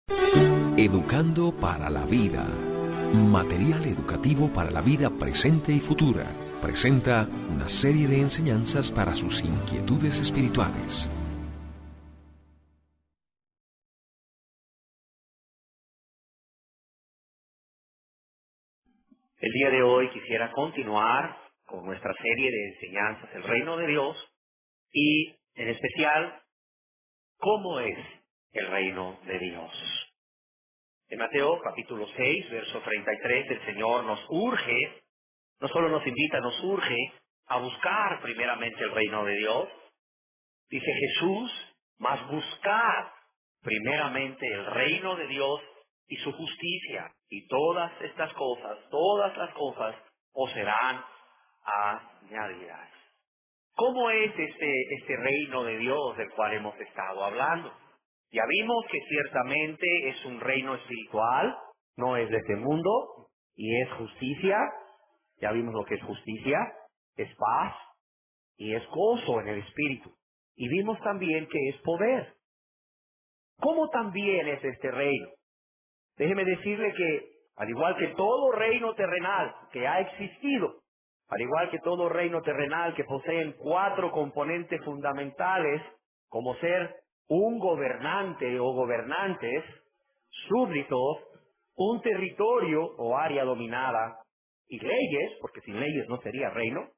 Educando para la vida. Material educativo para la vida presente y futura. Presenta una serie de enseñanzas para sus inquietudes espirituales. El día de hoy quisiera continuar con nuestra serie de enseñanzas del Reino de Dios y, en especial, ¿cómo es el Reino de Dios? En Mateo capítulo 6, verso 33, el Señor nos urge, no solo nos invita, nos urge a buscar primeramente el Reino de Dios. Dice Jesús, mas buscar primeramente el Reino de Dios y su justicia, y todas estas cosas, todas las cosas, os serán añadidas. ¿Cómo es este reino de Dios del cual hemos estado hablando? Ya vimos que ciertamente es un reino espiritual, no es de este mundo, y es justicia. Ya vimos lo que es justicia, es paz y es gozo en el espíritu. Y vimos también que es poder. ¿Cómo también es este reino? Déjeme decirle que, al igual que todo reino terrenal que ha existido, al igual que todo reino terrenal que poseen 4 componentes fundamentales, como ser un gobernante o gobernantes, súbditos, un territorio o área dominada, y leyes, porque sin leyes no sería reino,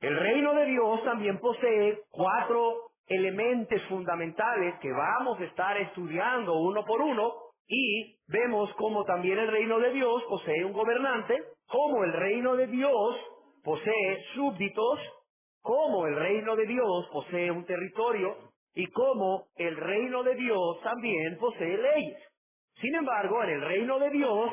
el reino de Dios también posee 4 elementos fundamentales que vamos a estar estudiando uno por uno, y vemos cómo también el reino de Dios posee un gobernante, cómo el reino de Dios posee súbditos, cómo el reino de Dios posee un territorio y cómo el reino de Dios también posee leyes. Sin embargo, en el reino de Dios,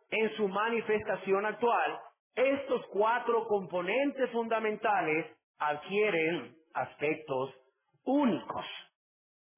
en su manifestación actual, estos 4 componentes fundamentales adquieren aspectos únicos.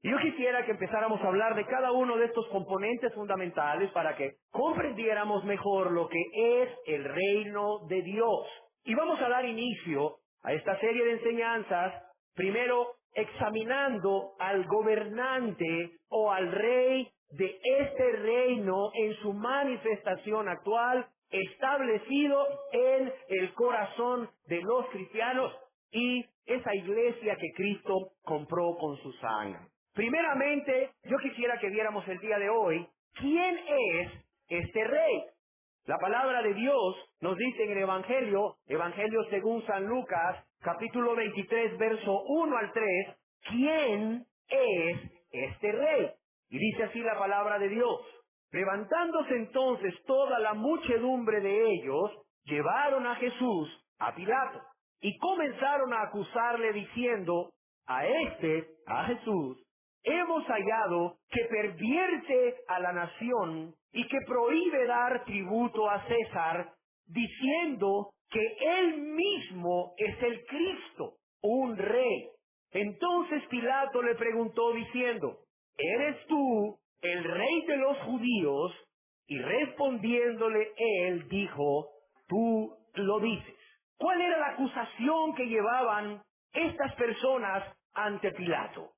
Y yo quisiera que empezáramos a hablar de cada uno de estos componentes fundamentales para que comprendiéramos mejor lo que es el reino de Dios. Y vamos a dar inicio a esta serie de enseñanzas, primero examinando al gobernante o al rey de este reino en su manifestación actual, establecido en el corazón de los cristianos y esa iglesia que Cristo compró con su sangre. Primeramente, yo quisiera que viéramos el día de hoy quién es este rey. La palabra de Dios nos dice en el Evangelio según San Lucas, capítulo 23, verso 1 al 3, ¿quién es este rey? Y dice así la palabra de Dios. Levantándose entonces toda la muchedumbre de ellos, llevaron a Jesús a Pilato y comenzaron a acusarle diciendo, a Jesús, hemos hallado que pervierte a la nación y que prohíbe dar tributo a César, diciendo que él mismo es el Cristo, un rey. Entonces Pilato le preguntó diciendo, ¿eres tú el rey de los judíos? Y respondiéndole él dijo, tú lo dices. ¿Cuál era la acusación que llevaban estas personas ante Pilato?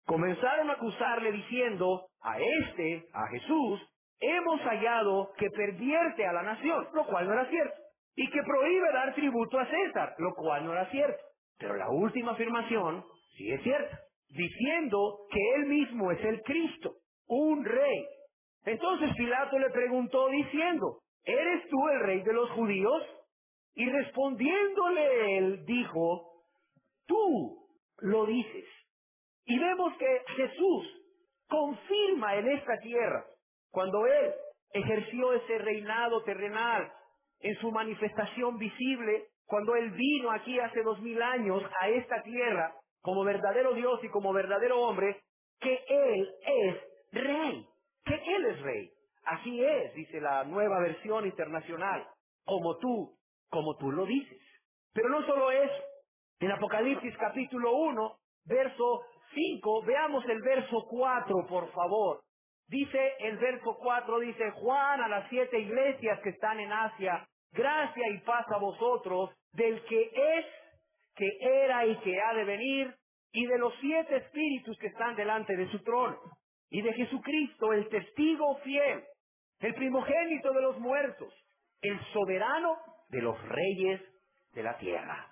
Comenzaron a acusarle diciendo, a Jesús, hemos hallado que pervierte a la nación, lo cual no era cierto, y que prohíbe dar tributo a César, lo cual no era cierto. Pero la última afirmación sí es cierta, diciendo que él mismo es el Cristo, un rey. Entonces Pilato le preguntó diciendo, ¿eres tú el rey de los judíos? Y respondiéndole él dijo, tú lo dices. Y vemos que Jesús confirma en esta tierra, cuando Él ejerció ese reinado terrenal en su manifestación visible, cuando Él vino aquí hace 2000 años a esta tierra como verdadero Dios y como verdadero hombre, que Él es rey, que Él es rey. Así es, dice la Nueva Versión Internacional, como tú lo dices. Pero no solo eso, en Apocalipsis capítulo 1, verso 5, veamos el verso 4, por favor. Dice el verso 4, dice, Juan a las 7 iglesias que están en Asia, gracia y paz a vosotros, del que es, que era y que ha de venir, y de los 7 espíritus que están delante de su trono, y de Jesucristo, el testigo fiel, el primogénito de los muertos, el soberano de los reyes de la tierra,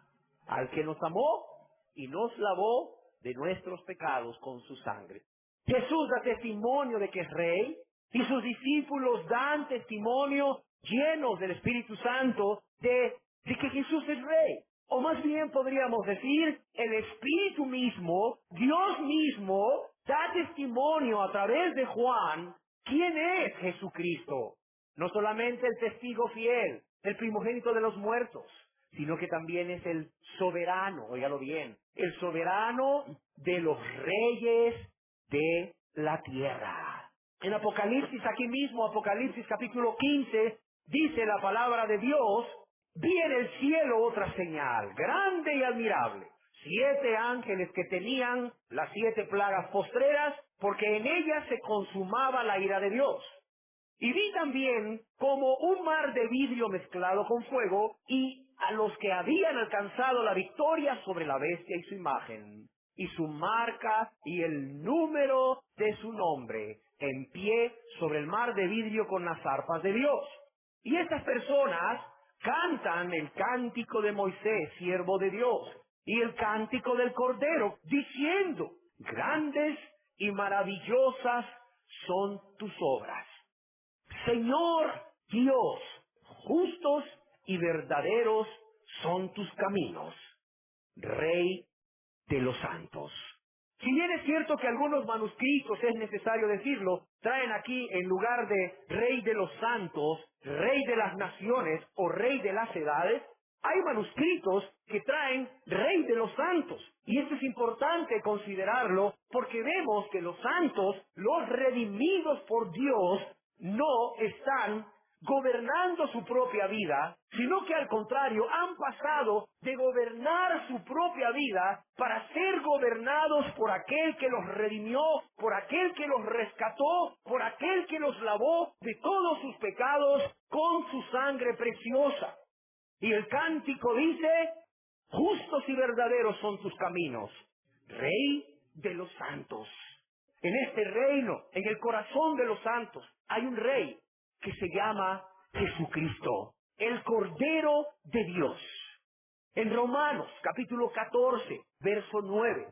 al que nos amó y nos lavó de nuestros pecados con su sangre. Jesús da testimonio de que es rey, y sus discípulos dan testimonio llenos del Espíritu Santo de que Jesús es rey. O más bien podríamos decir, el Espíritu mismo, Dios mismo, da testimonio a través de Juan quién es Jesucristo. No solamente el testigo fiel, el primogénito de los muertos, sino que también es el soberano, óigalo bien, el soberano de los reyes de la tierra. En Apocalipsis, aquí mismo, Apocalipsis capítulo 15, dice la palabra de Dios: vi en el cielo otra señal, grande y admirable, 7 ángeles que tenían las 7 plagas postreras, porque en ellas se consumaba la ira de Dios. Y vi también como un mar de vidrio mezclado con fuego, y a los que habían alcanzado la victoria sobre la bestia y su imagen, y su marca y el número de su nombre, en pie sobre el mar de vidrio con las arpas de Dios. Y estas personas cantan el cántico de Moisés, siervo de Dios, y el cántico del Cordero, diciendo: grandes y maravillosas son tus obras, Señor Dios, justos y verdaderos son tus caminos, Rey de los santos. Si bien es cierto que algunos manuscritos, es necesario decirlo, traen aquí en lugar de Rey de los santos, Rey de las naciones o Rey de las edades, hay manuscritos que traen Rey de los santos. Y esto es importante considerarlo porque vemos que los santos, los redimidos por Dios, no están gobernando su propia vida, sino que al contrario han pasado de gobernar su propia vida para ser gobernados por aquel que los redimió, por aquel que los rescató, por aquel que los lavó de todos sus pecados con su sangre preciosa. Y el cántico dice: justos y verdaderos son tus caminos, Rey de los santos. En este reino, en el corazón de los santos, hay un rey que se llama Jesucristo, el Cordero de Dios. En Romanos, capítulo 14, verso 9,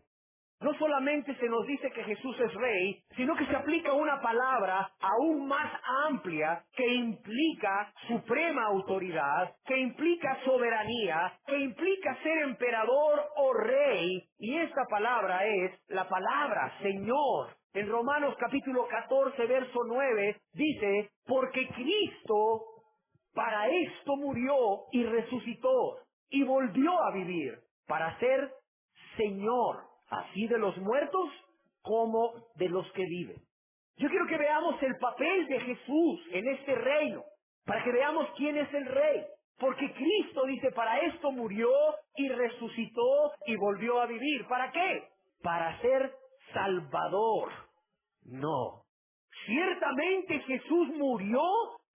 no solamente se nos dice que Jesús es rey, sino que se aplica una palabra aún más amplia que implica suprema autoridad, que implica soberanía, que implica ser emperador o rey, y esta palabra es la palabra Señor. En Romanos capítulo 14, verso 9, dice: porque Cristo para esto murió y resucitó y volvió a vivir, para ser Señor, así de los muertos como de los que viven. Yo quiero que veamos el papel de Jesús en este reino, para que veamos quién es el rey. Porque Cristo dice: para esto murió y resucitó y volvió a vivir. ¿Para qué? Para ser Salvador. No. Ciertamente Jesús murió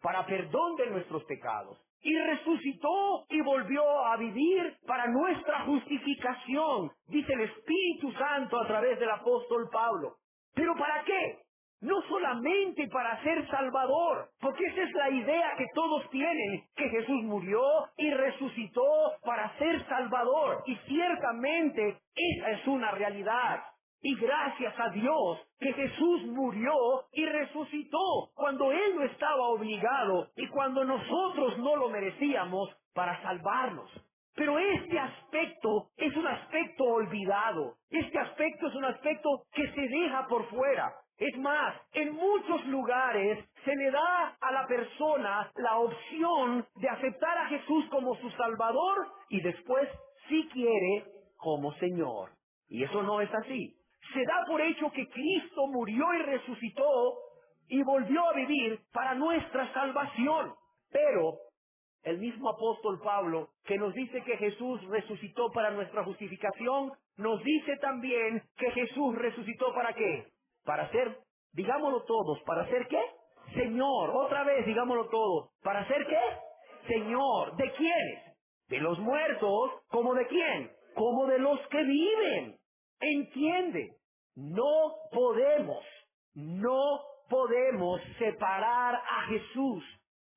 para perdón de nuestros pecados, y resucitó y volvió a vivir para nuestra justificación, dice el Espíritu Santo a través del apóstol Pablo. ¿Pero para qué? No solamente para ser Salvador, porque esa es la idea que todos tienen, que Jesús murió y resucitó para ser Salvador, y ciertamente esa es una realidad. Y gracias a Dios que Jesús murió y resucitó cuando Él no estaba obligado y cuando nosotros no lo merecíamos, para salvarnos. Pero este aspecto es un aspecto olvidado. Este aspecto es un aspecto que se deja por fuera. Es más, en muchos lugares se le da a la persona la opción de aceptar a Jesús como su Salvador y después, si quiere, como Señor. Y eso no es así. Se da por hecho que Cristo murió y resucitó y volvió a vivir para nuestra salvación. Pero el mismo apóstol Pablo, que nos dice que Jesús resucitó para nuestra justificación, nos dice también que Jesús resucitó ¿para qué? Para ser, digámoslo todos, ¿para ser qué? Señor. Otra vez, digámoslo todos. ¿Para ser qué? Señor. ¿De quiénes? De los muertos. ¿Cómo de quién? Como de los que viven. ¿Entiende? No podemos No podemos separar a Jesús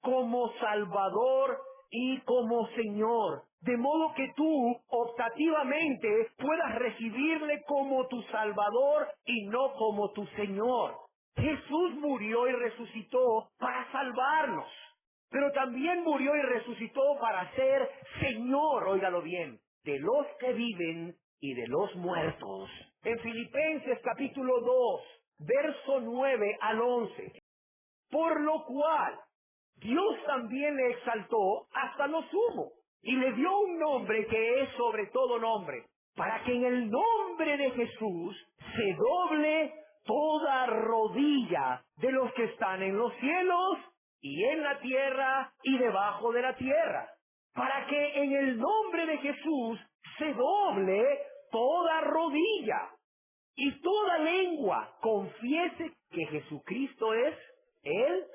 como Salvador y como Señor, de modo que tú optativamente puedas recibirle como tu Salvador y no como tu Señor. Jesús murió y resucitó para salvarnos, pero también murió y resucitó para ser Señor, óigalo bien, de los que viven y de los muertos. En Filipenses capítulo 2, verso 9 al 11. Por lo cual, Dios también le exaltó hasta lo sumo y le dio un nombre que es sobre todo nombre, para que en el nombre de Jesús se doble toda rodilla de los que están en los cielos y en la tierra y debajo de la tierra. Para que en el nombre de Jesús se doble toda rodilla y toda lengua confiese que Jesucristo es el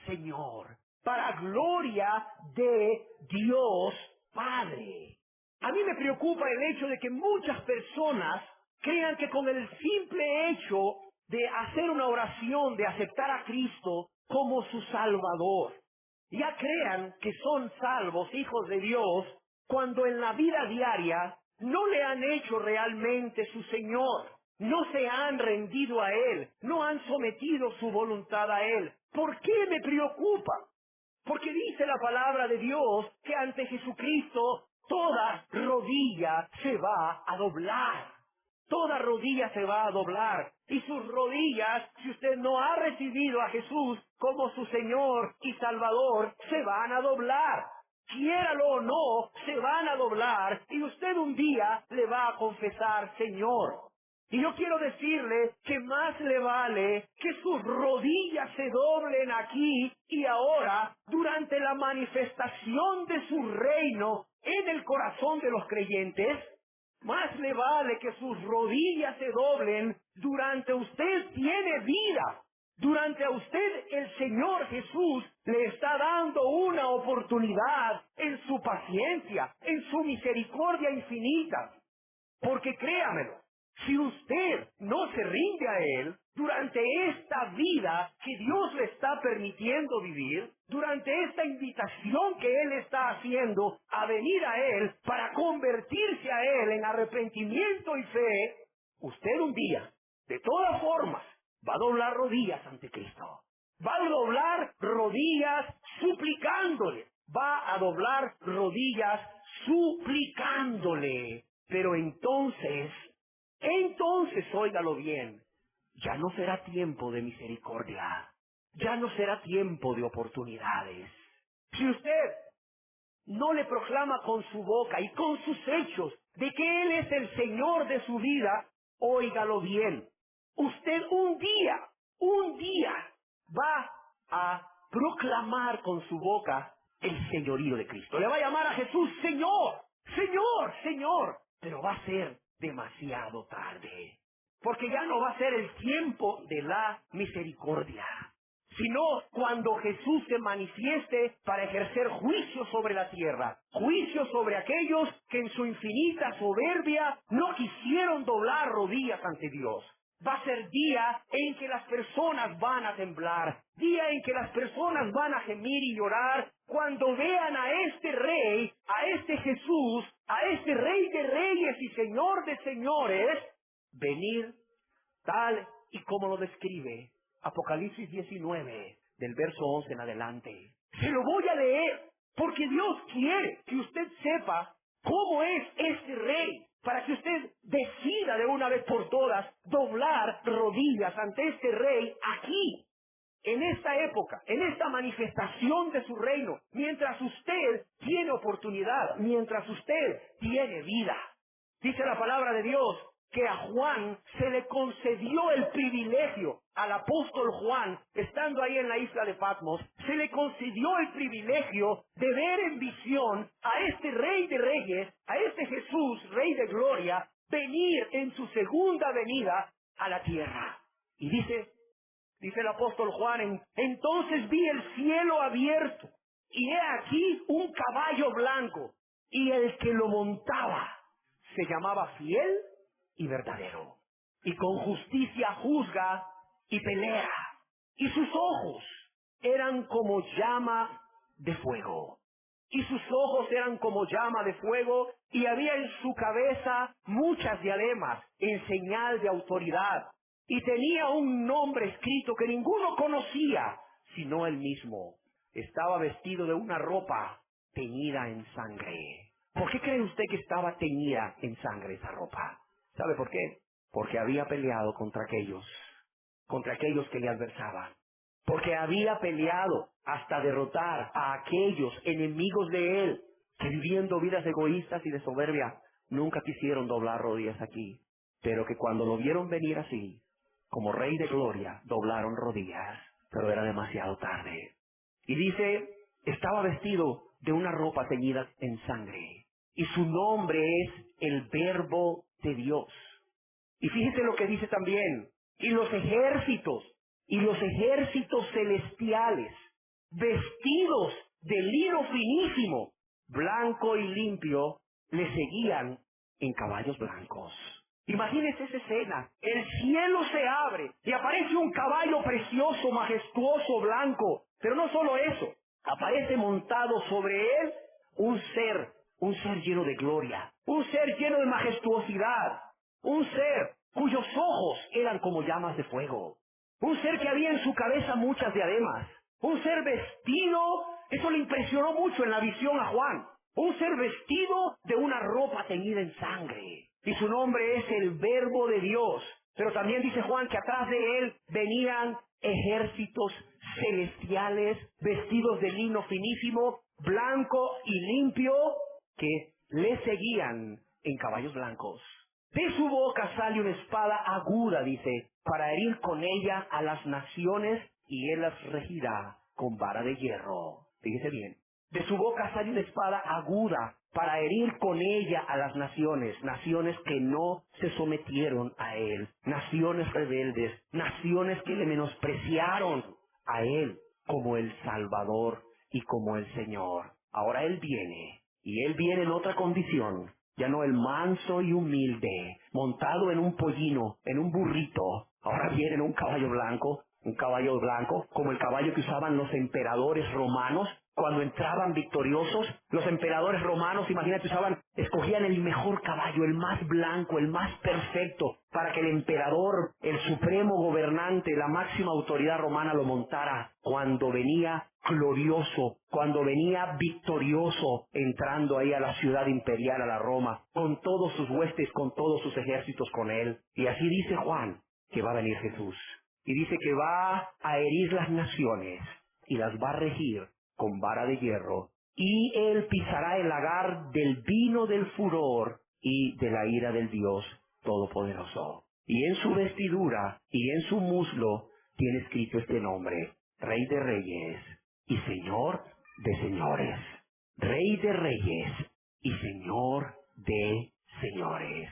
Señor, para gloria de Dios Padre. A mí me preocupa el hecho de que muchas personas crean que con el simple hecho de hacer una oración, de aceptar a Cristo como su Salvador, ya crean que son salvos, hijos de Dios, cuando en la vida diaria no le han hecho realmente su Señor, no se han rendido a Él, no han sometido su voluntad a Él. ¿Por qué me preocupa? Porque dice la palabra de Dios que ante Jesucristo toda rodilla se va a doblar. Toda rodilla se va a doblar. Y sus rodillas, si usted no ha recibido a Jesús como su Señor y Salvador, se van a doblar. Quiéralo o no, se van a doblar y usted un día le va a confesar, Señor. Y yo quiero decirle que más le vale que sus rodillas se doblen aquí y ahora durante la manifestación de su reino en el corazón de los creyentes. Más le vale que sus rodillas se doblen durante usted tiene vida. Durante a usted el Señor Jesús le está dando una oportunidad en su paciencia, en su misericordia infinita. Porque créamelo, si usted no se rinde a Él durante esta vida que Dios le está permitiendo vivir, durante esta invitación que Él está haciendo a venir a Él para convertirse a Él en arrepentimiento y fe, usted un día, de todas formas, va a doblar rodillas ante Cristo. Va a doblar rodillas suplicándole. Va a doblar rodillas suplicándole. Pero entonces, óigalo bien, ya no será tiempo de misericordia. Ya no será tiempo de oportunidades. Si usted no le proclama con su boca y con sus hechos de que Él es el Señor de su vida, óigalo bien. Usted un día va a proclamar con su boca el señorío de Cristo. Le va a llamar a Jesús Señor, Señor, Señor. Pero va a ser demasiado tarde. Porque ya no va a ser el tiempo de la misericordia, sino cuando Jesús se manifieste para ejercer juicio sobre la tierra, juicio sobre aquellos que en su infinita soberbia no quisieron doblar rodillas ante Dios. Va a ser día en que las personas van a temblar, día en que las personas van a gemir y llorar cuando vean a este Rey, a este Jesús, a este Rey de Reyes y Señor de Señores, venir tal y como lo describe Apocalipsis 19, del verso 11 en adelante. Se lo voy a leer, porque Dios quiere que usted sepa cómo es este Rey, para que usted decida de una vez por todas doblar rodillas ante este Rey aquí, en esta época, en esta manifestación de su reino, mientras usted tiene oportunidad, mientras usted tiene vida. Dice la palabra de Dios que a Juan se le concedió el privilegio, al apóstol Juan, estando ahí en la isla de Patmos, se le concedió el privilegio de ver en visión a este Rey de Reyes, a este Jesús, Rey de Gloria, venir en su segunda venida a la tierra. Y dice el apóstol Juan, entonces vi el cielo abierto, y he aquí un caballo blanco, y el que lo montaba se llamaba Fiel y Verdadero, y con justicia juzga y pelea. Y sus ojos eran como llama de fuego. Y sus ojos eran como llama de fuego, y había en su cabeza muchas diademas en señal de autoridad. Y tenía un nombre escrito que ninguno conocía, sino él mismo. Estaba vestido de una ropa teñida en sangre. ¿Por qué cree usted que estaba teñida en sangre esa ropa? ¿Sabe por qué? Porque había peleado contra aquellos que le adversaban. Porque había peleado hasta derrotar a aquellos enemigos de él, que viviendo vidas egoístas y de soberbia, nunca quisieron doblar rodillas aquí. Pero que cuando lo vieron venir así, como Rey de Gloria, doblaron rodillas, pero era demasiado tarde. Y dice, estaba vestido de una ropa teñida en sangre, y su nombre es el Verbo de Dios. Y fíjese lo que dice también, y los ejércitos celestiales, vestidos de lino finísimo, blanco y limpio, le seguían en caballos blancos. Imagínese esa escena, el cielo se abre y aparece un caballo precioso, majestuoso, blanco. Pero no solo eso, aparece montado sobre él un ser lleno de gloria, un ser lleno de majestuosidad, un ser cuyos ojos eran como llamas de fuego, un ser que había en su cabeza muchas diademas, un ser vestido, eso le impresionó mucho en la visión a Juan, un ser vestido de una ropa teñida en sangre, y su nombre es el Verbo de Dios. Pero también dice Juan que atrás de él venían ejércitos celestiales vestidos de lino finísimo, blanco y limpio, que le seguían en caballos blancos. De su boca sale una espada aguda, dice, para herir con ella a las naciones, y él las regirá con vara de hierro. Fíjese bien. De su boca sale una espada aguda para herir con ella a las naciones que no se sometieron a él, naciones rebeldes, naciones que le menospreciaron a él como el Salvador y como el Señor. Ahora él viene, y él viene en otra condición, ya no el manso y humilde, montado en un pollino, en un burrito. Ahora viene en un caballo blanco como el caballo que usaban los emperadores romanos cuando entraban victoriosos. Los emperadores romanos, imagínate, escogían el mejor caballo, el más blanco, el más perfecto, para que el emperador, el supremo gobernante, la máxima autoridad romana lo montara cuando venía glorioso, cuando venía victorioso, entrando ahí a la ciudad imperial, a la Roma, con todos sus huestes, con todos sus ejércitos con él. Y así dice Juan, que va a venir Jesús. Y dice que va a herir las naciones y las va a regir con vara de hierro. Y él pisará el lagar del vino del furor y de la ira del Dios Todopoderoso. Y en su vestidura y en su muslo tiene escrito este nombre: Rey de Reyes y Señor de Señores. Rey de Reyes y Señor de Señores.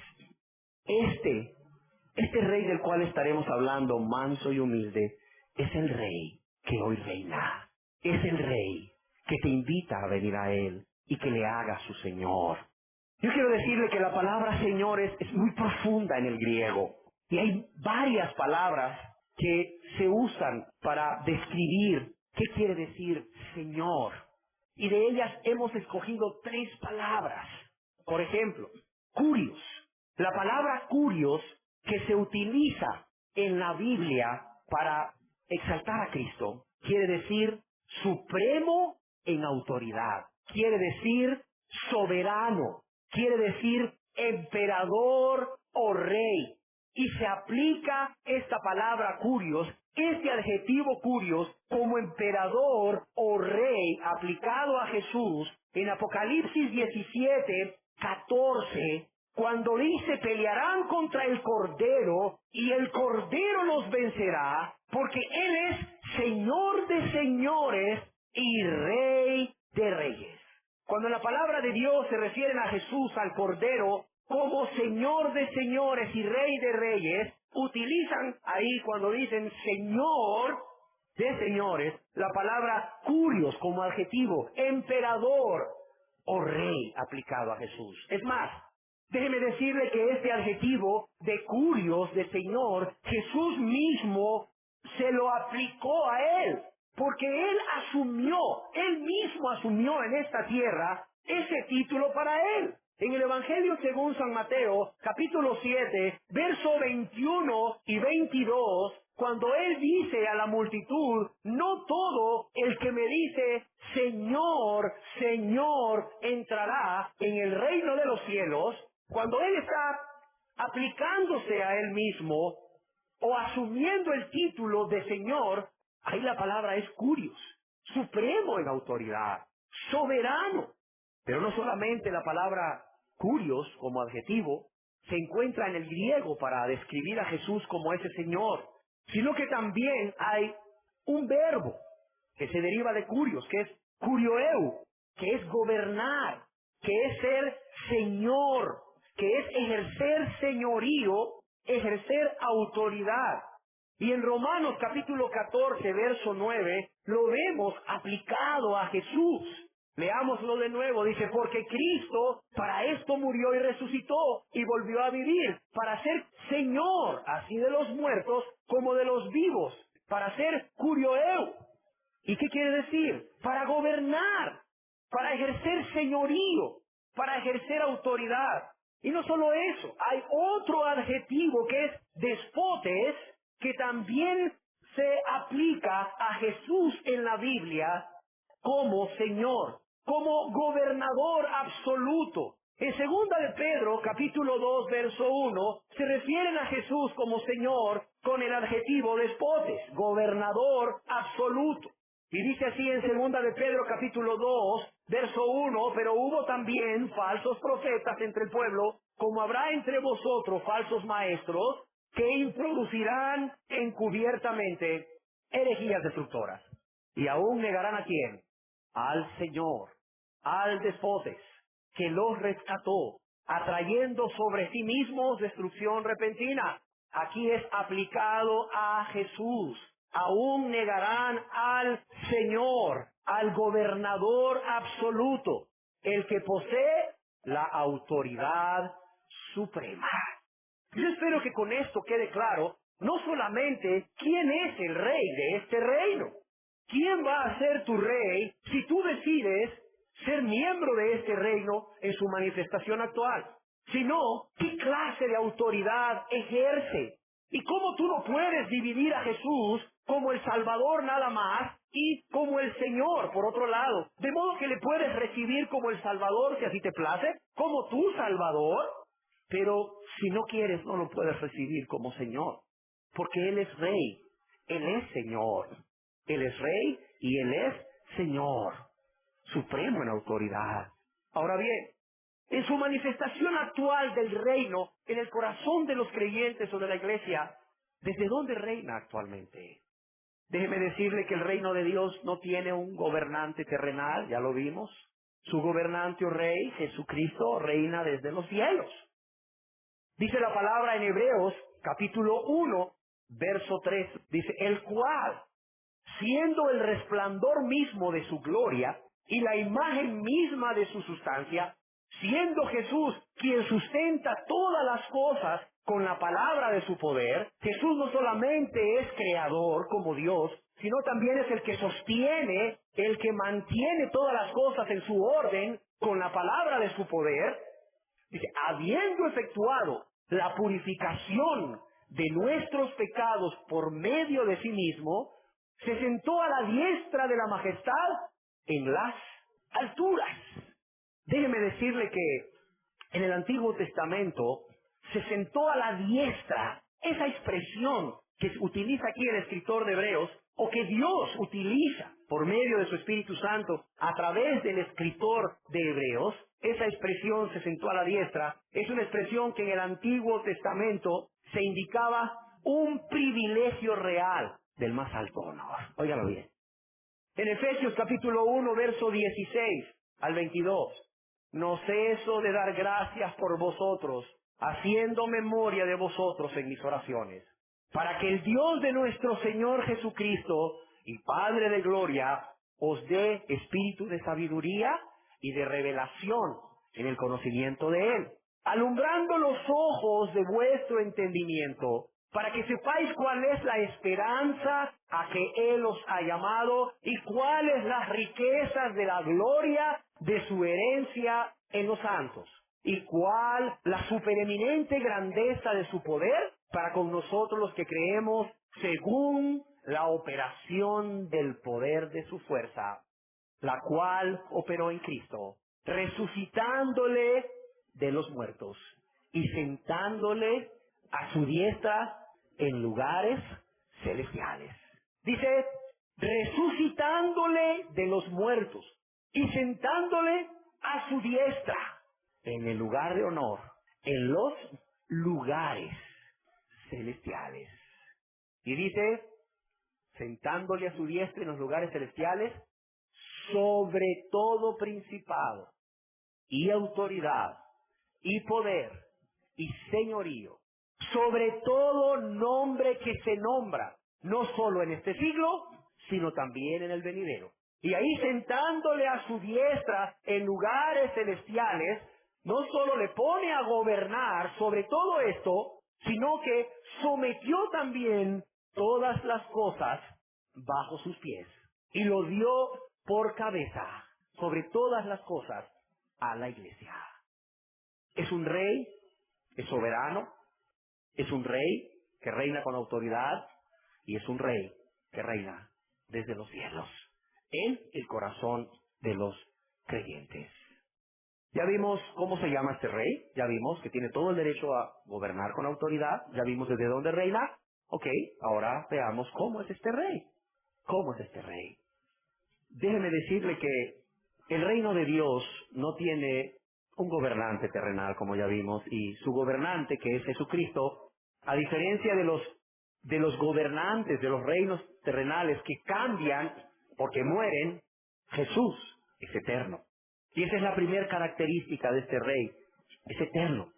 Este rey del cual estaremos hablando, manso y humilde, es el rey que hoy reina. Es el rey que te invita a venir a él y que le haga su Señor. Yo quiero decirle que la palabra señores es muy profunda en el griego. Y hay varias palabras que se usan para describir qué quiere decir Señor. Y de ellas hemos escogido 3 palabras. Por ejemplo, curios. La palabra curios, que se utiliza en la Biblia para exaltar a Cristo, quiere decir supremo en autoridad. Quiere decir soberano. Quiere decir emperador o rey. Y se aplica esta palabra curios, este adjetivo curios, como emperador o rey aplicado a Jesús en Apocalipsis 17:14, cuando dice: pelearán contra el Cordero y el Cordero los vencerá, porque Él es Señor de señores y Rey de reyes. Cuando en la palabra de Dios se refieren a Jesús, al Cordero, como Señor de señores y Rey de reyes, utilizan ahí, cuando dicen Señor de señores, la palabra curios como adjetivo, emperador o rey aplicado a Jesús. Es más, déjeme decirle que este adjetivo de curios, de Señor, Jesús mismo se lo aplicó a él, porque él mismo asumió en esta tierra ese título para él. En el Evangelio según San Mateo, capítulo 7, verso 21 y 22, cuando él dice a la multitud, no todo el que me dice, Señor, Señor, entrará en el reino de los cielos, cuando él está aplicándose a él mismo, o asumiendo el título de Señor, ahí la palabra es curios, supremo en autoridad, soberano. Pero no solamente la palabra curios como adjetivo se encuentra en el griego para describir a Jesús como ese Señor, sino que también hay un verbo que se deriva de curios, que es curioeu, que es gobernar, que es ser Señor, que es ejercer señorío, ejercer autoridad. Y en Romanos capítulo 14, verso 9, lo vemos aplicado a Jesús. Leámoslo de nuevo, dice, porque Cristo para esto murió y resucitó y volvió a vivir, para ser Señor, así de los muertos como de los vivos, para ser curioeu. ¿Y qué quiere decir? Para gobernar, para ejercer señorío, para ejercer autoridad. Y no solo eso, hay otro adjetivo que es despotes, que también se aplica a Jesús en la Biblia como Señor, como gobernador absoluto. En segunda de Pedro, capítulo 2, verso 1, se refieren a Jesús como Señor con el adjetivo despotes, gobernador absoluto. Y dice así en segunda de Pedro, capítulo 2, verso 1, pero hubo también falsos profetas entre el pueblo, como habrá entre vosotros falsos maestros, que introducirán encubiertamente herejías destructoras. Y aún negarán ¿a quién? Al Señor, al despotes, que los rescató, atrayendo sobre sí mismos destrucción repentina. Aquí es aplicado a Jesús. Aún negarán al Señor, al gobernador absoluto, el que posee la autoridad suprema. Yo espero que con esto quede claro no solamente quién es el rey de este reino, quién va a ser tu rey si tú decides ser miembro de este reino en su manifestación actual, sino qué clase de autoridad ejerce y cómo tú no puedes dividir a Jesús como el Salvador nada más y como el Señor por otro lado, de modo que le puedes recibir como el Salvador si así te place, como tu Salvador, pero si no quieres no lo puedes recibir como Señor, porque Él es Rey, Él es Señor. Él es Rey y Él es Señor, supremo en autoridad. Ahora bien, en su manifestación actual del reino, en el corazón de los creyentes o de la iglesia, ¿desde dónde reina actualmente? Déjeme decirle que el reino de Dios no tiene un gobernante terrenal, ya lo vimos. Su gobernante o rey, Jesucristo, reina desde los cielos. Dice la palabra en Hebreos, capítulo 1, verso 3, dice, el cual, siendo el resplandor mismo de su gloria y la imagen misma de su sustancia, siendo Jesús quien sustenta todas las cosas con la palabra de su poder, Jesús no solamente es creador como Dios, sino también es el que sostiene, el que mantiene todas las cosas en su orden con la palabra de su poder. Dice, habiendo efectuado la purificación de nuestros pecados por medio de sí mismo, se sentó a la diestra de la majestad en las alturas. Déjeme decirle que en el Antiguo Testamento se sentó a la diestra. Esa expresión que utiliza aquí el escritor de Hebreos, o que Dios utiliza por medio de su Espíritu Santo a través del escritor de Hebreos, esa expresión se sentó a la diestra, es una expresión que en el Antiguo Testamento se indicaba un privilegio real del más alto honor. Óigalo bien. En Efesios capítulo 1, verso 16 al 22, no ceso de dar gracias por vosotros, haciendo memoria de vosotros en mis oraciones, para que el Dios de nuestro Señor Jesucristo y Padre de gloria os dé espíritu de sabiduría y de revelación en el conocimiento de Él, alumbrando los ojos de vuestro entendimiento, para que sepáis cuál es la esperanza a que Él os ha llamado y cuáles las riquezas de la gloria de su herencia en los santos, y cuál la supereminente grandeza de su poder para con nosotros los que creemos según la operación del poder de su fuerza, la cual operó en Cristo, resucitándole de los muertos y sentándole a su diestra en lugares celestiales. Dice, resucitándole de los muertos y sentándole a su diestra en el lugar de honor, en los lugares celestiales. Y dice, sentándole a su diestra en los lugares celestiales, sobre todo principado y autoridad y poder y señorío, sobre todo nombre que se nombra, no solo en este siglo, sino también en el venidero. Y ahí sentándole a su diestra en lugares celestiales, no solo le pone a gobernar sobre todo esto, sino que sometió también todas las cosas bajo sus pies. Y lo dio por cabeza sobre todas las cosas a la iglesia. Es un rey, es soberano, es un rey que reina con autoridad y es un rey que reina desde los cielos en el corazón de los creyentes. Ya vimos cómo se llama este rey, ya vimos que tiene todo el derecho a gobernar con autoridad, ya vimos desde dónde reina. Ok, ahora veamos cómo es este rey. ¿Cómo es este rey? Déjeme decirle que el reino de Dios no tiene un gobernante terrenal, como ya vimos, y su gobernante, que es Jesucristo, a diferencia de los gobernantes de los reinos terrenales que cambian porque mueren, Jesús es eterno. Y esa es la primera característica de este rey, es eterno.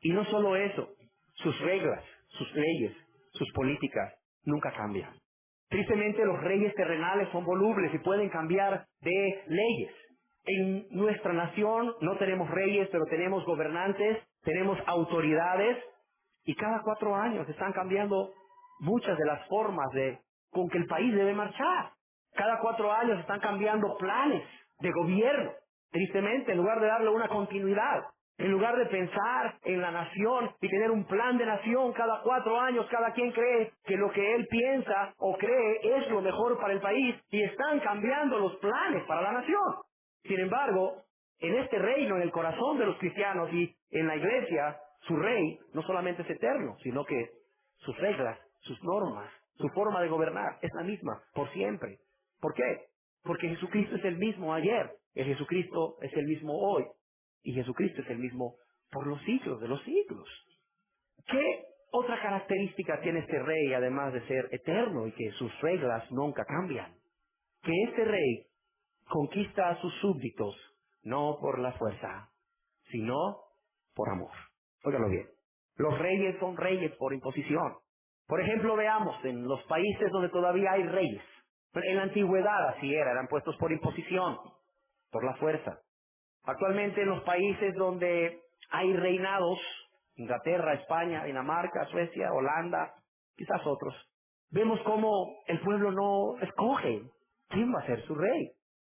Y no solo eso, sus reglas, sus leyes, sus políticas nunca cambian. Tristemente los reyes terrenales son volubles y pueden cambiar de leyes. En nuestra nación no tenemos reyes, pero tenemos gobernantes, tenemos autoridades, y cada 4 años están cambiando muchas de las formas con que el país debe marchar. Cada 4 años están cambiando planes de gobierno. Tristemente, en lugar de darle una continuidad, en lugar de pensar en la nación y tener un plan de nación cada 4 años, cada quien cree que lo que él piensa o cree es lo mejor para el país y están cambiando los planes para la nación. Sin embargo, en este reino, en el corazón de los cristianos y en la iglesia, su rey no solamente es eterno, sino que sus reglas, sus normas, su forma de gobernar es la misma por siempre. ¿Por qué? Porque Jesucristo es el mismo ayer, y Jesucristo es el mismo hoy, y Jesucristo es el mismo por los siglos de los siglos. ¿Qué otra característica tiene este rey, además de ser eterno y que sus reglas nunca cambian? Que este rey conquista a sus súbditos no por la fuerza, sino por amor. Óigalo bien. Los reyes son reyes por imposición. Por ejemplo, veamos en los países donde todavía hay reyes. En la antigüedad así eran puestos por imposición, por la fuerza. Actualmente en los países donde hay reinados, Inglaterra, España, Dinamarca, Suecia, Holanda, quizás otros, vemos cómo el pueblo no escoge quién va a ser su rey.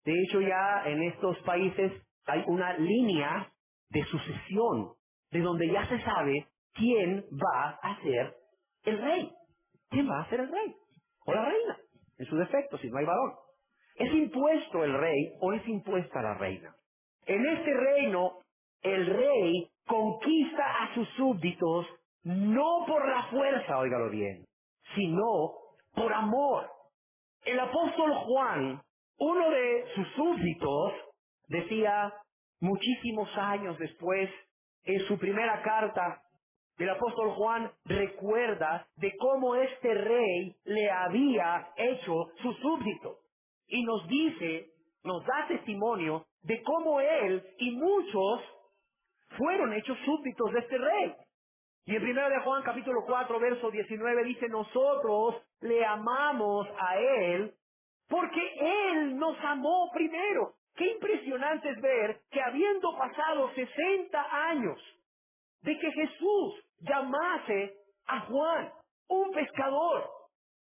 De hecho, ya en estos países hay una línea de sucesión, de donde ya se sabe quién va a ser el rey. ¿Quién va a ser el rey? O la reina, en su defecto, si no hay varón. ¿Es impuesto el rey o es impuesta la reina? En este reino, el rey conquista a sus súbditos no por la fuerza, óigalo bien, sino por amor. El apóstol Juan, uno de sus súbditos, decía muchísimos años después, en su primera carta, el apóstol Juan recuerda de cómo este rey le había hecho su súbdito. Y nos dice, nos da testimonio de cómo él y muchos fueron hechos súbditos de este rey. Y en 1 de Juan capítulo 4, verso 19 dice, nosotros le amamos a Él porque Él nos amó primero. Qué impresionante es ver que habiendo pasado 60 años de que Jesús llamase a Juan, un pescador,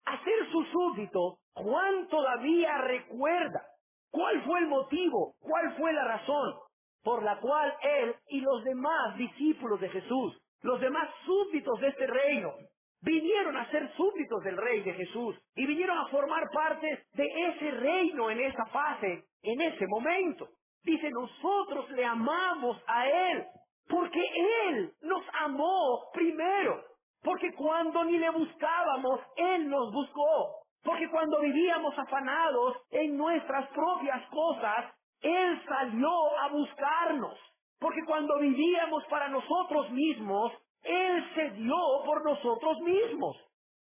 a ser su súbdito, Juan todavía recuerda cuál fue el motivo, cuál fue la razón por la cual él y los demás discípulos de Jesús, los demás súbditos de este reino, vinieron a ser súbditos del Rey de Jesús y vinieron a formar parte de ese reino en esa fase, en ese momento. Dice, nosotros le amamos a Él porque Él nos amó primero. Porque cuando ni le buscábamos, Él nos buscó. Porque cuando vivíamos afanados en nuestras propias cosas, Él salió a buscarnos. Porque cuando vivíamos para nosotros mismos, Él se dio por nosotros mismos.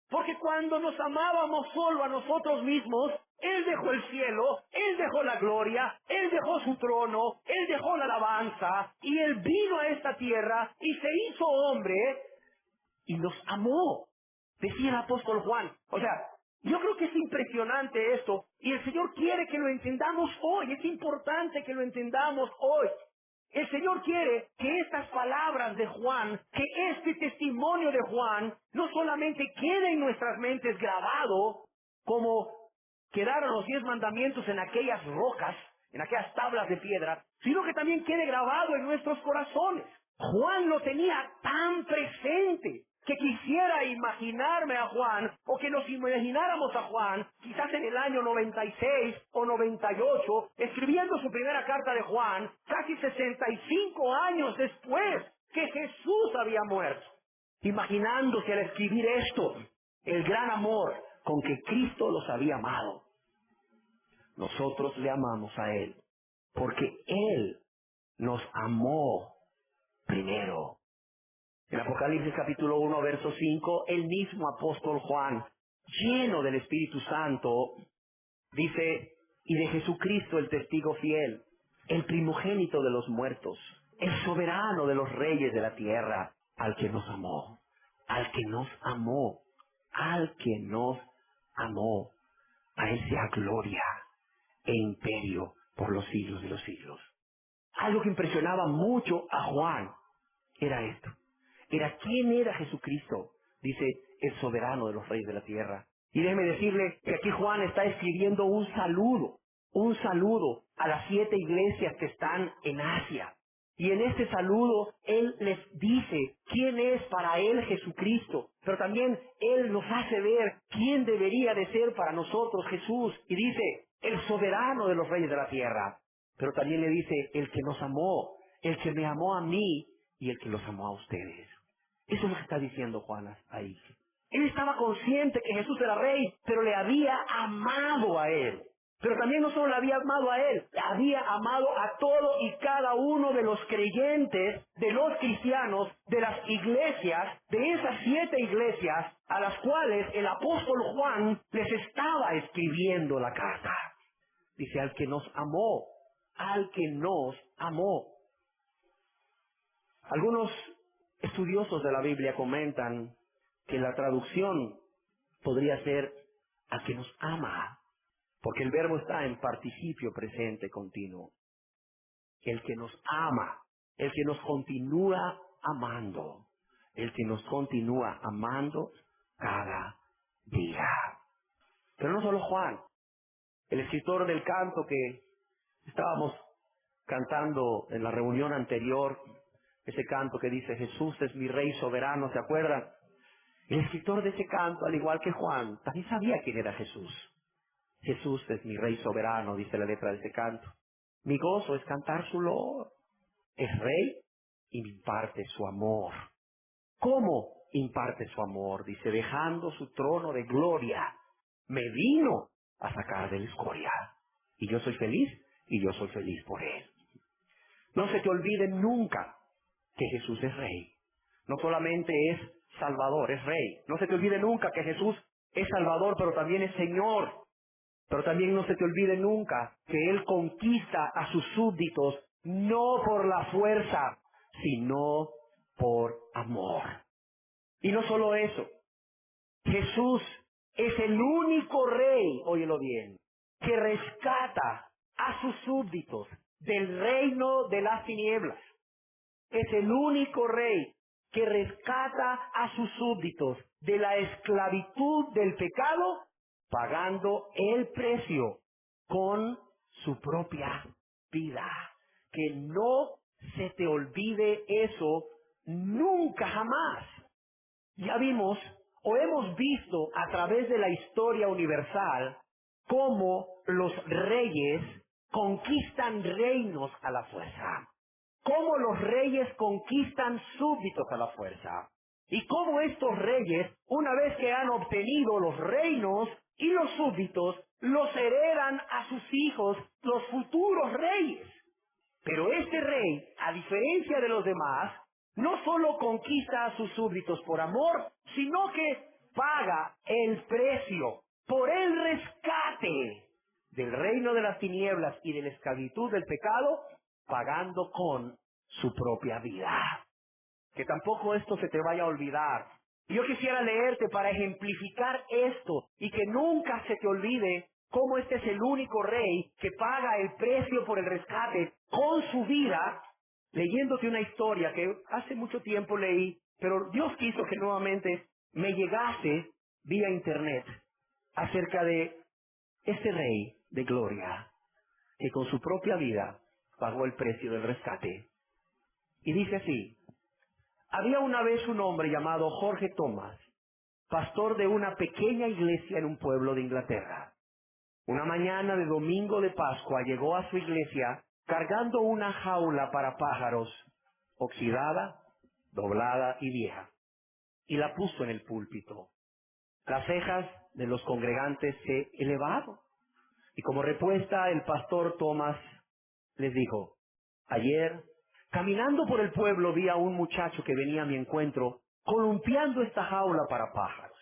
Porque cuando nos amábamos solo a nosotros mismos, Él dejó el cielo, Él dejó la gloria, Él dejó su trono, Él dejó la alabanza, y Él vino a esta tierra y se hizo hombre y nos amó. Decía el apóstol Juan. O sea, yo creo que es impresionante esto, y el Señor quiere que lo entendamos hoy. Es importante que lo entendamos hoy. El Señor quiere que estas palabras de Juan, que este testimonio de Juan, no solamente quede en nuestras mentes grabado, como quedaron los 10 mandamientos en aquellas rocas, en aquellas tablas de piedra, sino que también quede grabado en nuestros corazones. Juan lo tenía tan presente que quisiera imaginarme a Juan, o que nos imagináramos a Juan, quizás en el año 96 o 98, escribiendo su primera carta de Juan, casi 65 años después que Jesús había muerto. Imaginándose al escribir esto, el gran amor con que Cristo los había amado. Nosotros le amamos a Él, porque Él nos amó primero. En Apocalipsis capítulo 1, verso 5, el mismo apóstol Juan, lleno del Espíritu Santo, dice, y de Jesucristo el testigo fiel, el primogénito de los muertos, el soberano de los reyes de la tierra, al que nos amó, al que nos amó, al que nos amó, a Él sea gloria e imperio por los siglos de los siglos. Algo que impresionaba mucho a Juan era esto. Era quién era Jesucristo, dice el soberano de los reyes de la tierra. Y déjeme decirle que aquí Juan está escribiendo un saludo a las 7 iglesias que están en Asia. Y en este saludo él les dice quién es para él Jesucristo, pero también él nos hace ver quién debería de ser para nosotros Jesús. Y dice, el soberano de los reyes de la tierra, pero también le dice, el que nos amó, el que me amó a mí y el que los amó a ustedes. Eso es lo que está diciendo Juan ahí. Él estaba consciente que Jesús era rey, pero le había amado a él. Pero también no solo le había amado a él, había amado a todo y cada uno de los creyentes, de los cristianos, de las iglesias, de esas 7 iglesias a las cuales el apóstol Juan les estaba escribiendo la carta. Dice, al que nos amó, al que nos amó. Algunos estudiosos de la Biblia comentan que la traducción podría ser al que nos ama, porque el verbo está en participio presente continuo. El que nos ama, el que nos continúa amando, el que nos continúa amando cada día. Pero no solo Juan, el escritor del canto que estábamos cantando en la reunión anterior, ese canto que dice, Jesús es mi Rey soberano, ¿se acuerdan? El escritor de ese canto, al igual que Juan, también sabía quién era Jesús. Jesús es mi Rey soberano, dice la letra de ese canto. Mi gozo es cantar su loor. Es Rey y me imparte su amor. ¿Cómo imparte su amor? Dice, dejando su trono de gloria, me vino a sacar de la escoria. Y yo soy feliz, y yo soy feliz por Él. No se te olvide nunca que Jesús es Rey. No solamente es Salvador, es Rey. No se te olvide nunca que Jesús es Salvador, pero también es Señor. Pero también no se te olvide nunca que Él conquista a sus súbditos no por la fuerza, sino por amor. Y no solo eso, Jesús es el único Rey, óyelo bien, que rescata a sus súbditos del reino de las tinieblas. Es el único Rey que rescata a sus súbditos de la esclavitud del pecado, pagando el precio con su propia vida. Que no se te olvide eso nunca jamás. Ya vimos o hemos visto a través de la historia universal cómo los reyes conquistan reinos a la fuerza. Cómo los reyes conquistan súbditos a la fuerza. Y cómo estos reyes, una vez que han obtenido los reinos y los súbditos, los heredan a sus hijos, los futuros reyes. Pero este rey, a diferencia de los demás, no solo conquista a sus súbditos por amor, sino que paga el precio por el rescate del reino de las tinieblas y de la esclavitud del pecado, pagando con su propia vida. Que tampoco esto se te vaya a olvidar. Yo quisiera leerte para ejemplificar esto y que nunca se te olvide cómo este es el único rey que paga el precio por el rescate con su vida, leyéndote una historia que hace mucho tiempo leí, pero Dios quiso que nuevamente me llegase vía internet acerca de este rey de gloria que con su propia vida pagó el precio del rescate. Y dice así: había una vez un hombre llamado Jorge Thomas, pastor de una pequeña iglesia en un pueblo de Inglaterra. Una mañana de domingo de Pascua llegó a su iglesia cargando una jaula para pájaros, oxidada, doblada y vieja, y la puso en el púlpito. Las cejas de los congregantes se elevaron, y como respuesta el pastor Thomas les dijo: ayer, caminando por el pueblo, vi a un muchacho que venía a mi encuentro columpiando esta jaula para pájaros.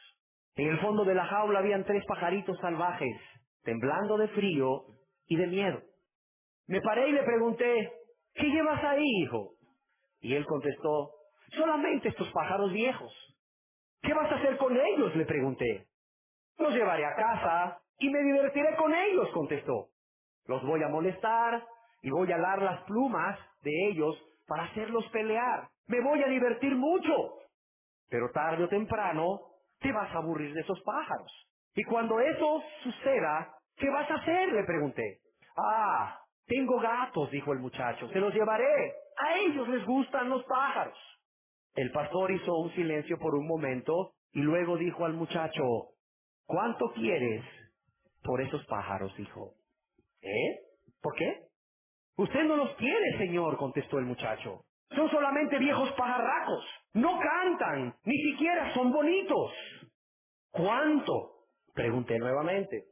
En el fondo de la jaula habían 3 pajaritos salvajes, temblando de frío y de miedo. Me paré y le pregunté: ¿qué llevas ahí, hijo? Y él contestó: solamente estos pájaros viejos. ¿Qué vas a hacer con ellos?, le pregunté. Los llevaré a casa y me divertiré con ellos, contestó. Los voy a molestar y voy a alar las plumas de ellos para hacerlos pelear. Me voy a divertir mucho. Pero tarde o temprano te vas a aburrir de esos pájaros. Y cuando eso suceda, ¿qué vas a hacer?, le pregunté. Ah, tengo gatos, dijo el muchacho. Se los llevaré. A ellos les gustan los pájaros. El pastor hizo un silencio por un momento y luego dijo al muchacho: ¿cuánto quieres por esos pájaros, hijo? ¿Eh? ¿Por qué? Usted no los quiere, señor, contestó el muchacho. Son solamente viejos pajarracos. No cantan, ni siquiera son bonitos. ¿Cuánto?, pregunté nuevamente.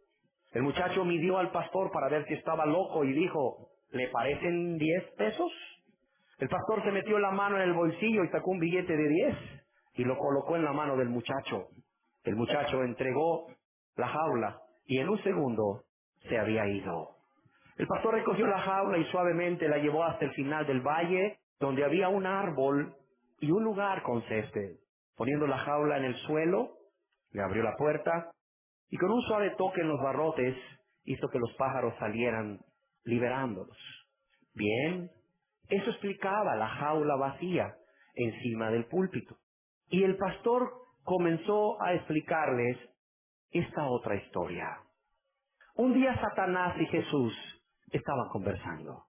El muchacho midió al pastor para ver si estaba loco y dijo: ¿le parecen 10 pesos? El pastor se metió la mano en el bolsillo y sacó un billete de 10 y lo colocó en la mano del muchacho. El muchacho entregó la jaula y en un segundo se había ido. El pastor recogió la jaula y suavemente la llevó hasta el final del valle, donde había un árbol y un lugar con césped. Poniendo la jaula en el suelo, le abrió la puerta y con un suave toque en los barrotes hizo que los pájaros salieran, liberándolos. Bien, eso explicaba la jaula vacía encima del púlpito. Y el pastor comenzó a explicarles esta otra historia. Un día Satanás y Jesús estaban conversando.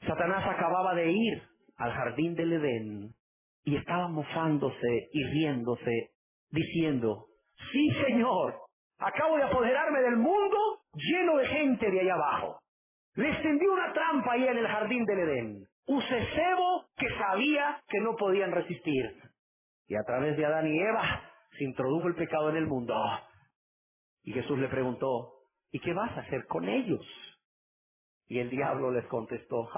Satanás acababa de ir al jardín del Edén y estaba mofándose y riéndose, diciendo: sí, Señor, acabo de apoderarme del mundo lleno de gente de allá abajo. Les tendió una trampa ahí en el jardín del Edén. Usé cebo que sabía que no podían resistir. Y a través de Adán y Eva se introdujo el pecado en el mundo. Y Jesús le preguntó: ¿y qué vas a hacer con ellos? Y el diablo les contestó: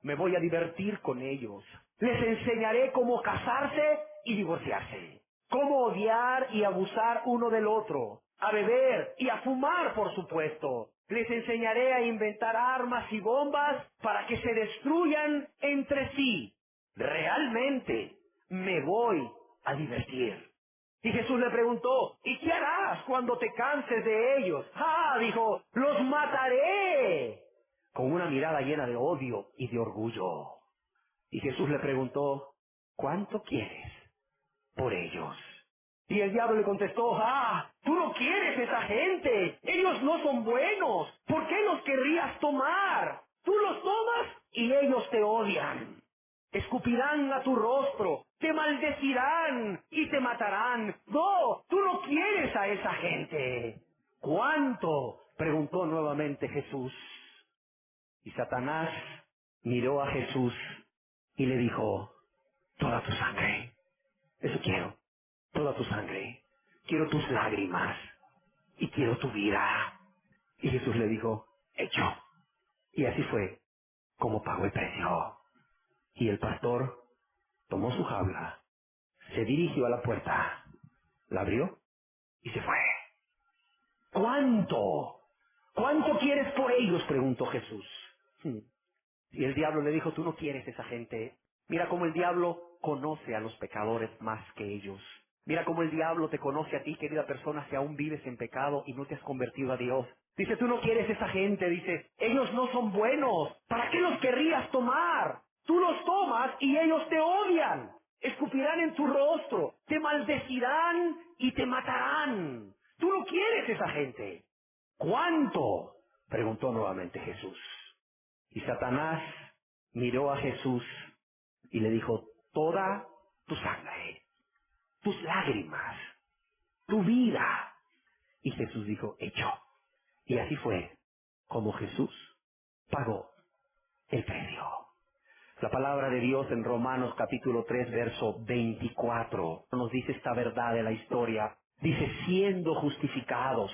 me voy a divertir con ellos. Les enseñaré cómo casarse y divorciarse, cómo odiar y abusar uno del otro, a beber y a fumar, por supuesto. Les enseñaré a inventar armas y bombas para que se destruyan entre sí. Realmente me voy a divertir. Y Jesús le preguntó: ¿y qué harás cuando te canses de ellos? Dijo: los mataré. Con una mirada llena de odio y de orgullo. Y Jesús le preguntó: ¿cuánto quieres por ellos? Y el diablo le contestó, tú no quieres esa gente, ellos no son buenos, ¿por qué los querrías tomar? Tú los tomas y ellos te odian. Escupirán a tu rostro, te maldecirán y te matarán. No, tú no quieres a esa gente. ¿Cuánto? Preguntó nuevamente Jesús. Y Satanás miró a Jesús y le dijo, toda tu sangre. Eso quiero, toda tu sangre. Quiero tus lágrimas y quiero tu vida. Y Jesús le dijo, hecho. Y así fue como pagó el precio. Y el pastor tomó su jaula, se dirigió a la puerta, la abrió y se fue. ¿Cuánto? ¿Cuánto quieres por ellos? Preguntó Jesús. Y el diablo le dijo, tú no quieres esa gente. Mira cómo el diablo conoce a los pecadores más que ellos. Mira cómo el diablo te conoce a ti, querida persona, si aún vives en pecado y no te has convertido a Dios. Dice, tú no quieres esa gente, dice, ellos no son buenos. ¿Para qué los querrías tomar? Tú los tomas y ellos te odian. Escupirán en tu rostro, te maldecirán y te matarán. Tú no quieres esa gente. ¿Cuánto? Preguntó nuevamente Jesús. Y Satanás miró a Jesús y le dijo, toda tu sangre, tus lágrimas, tu vida. Y Jesús dijo, hecho. Y así fue como Jesús pagó el precio. La palabra de Dios en Romanos capítulo 3, verso 24, nos dice esta verdad de la historia. Dice, siendo justificados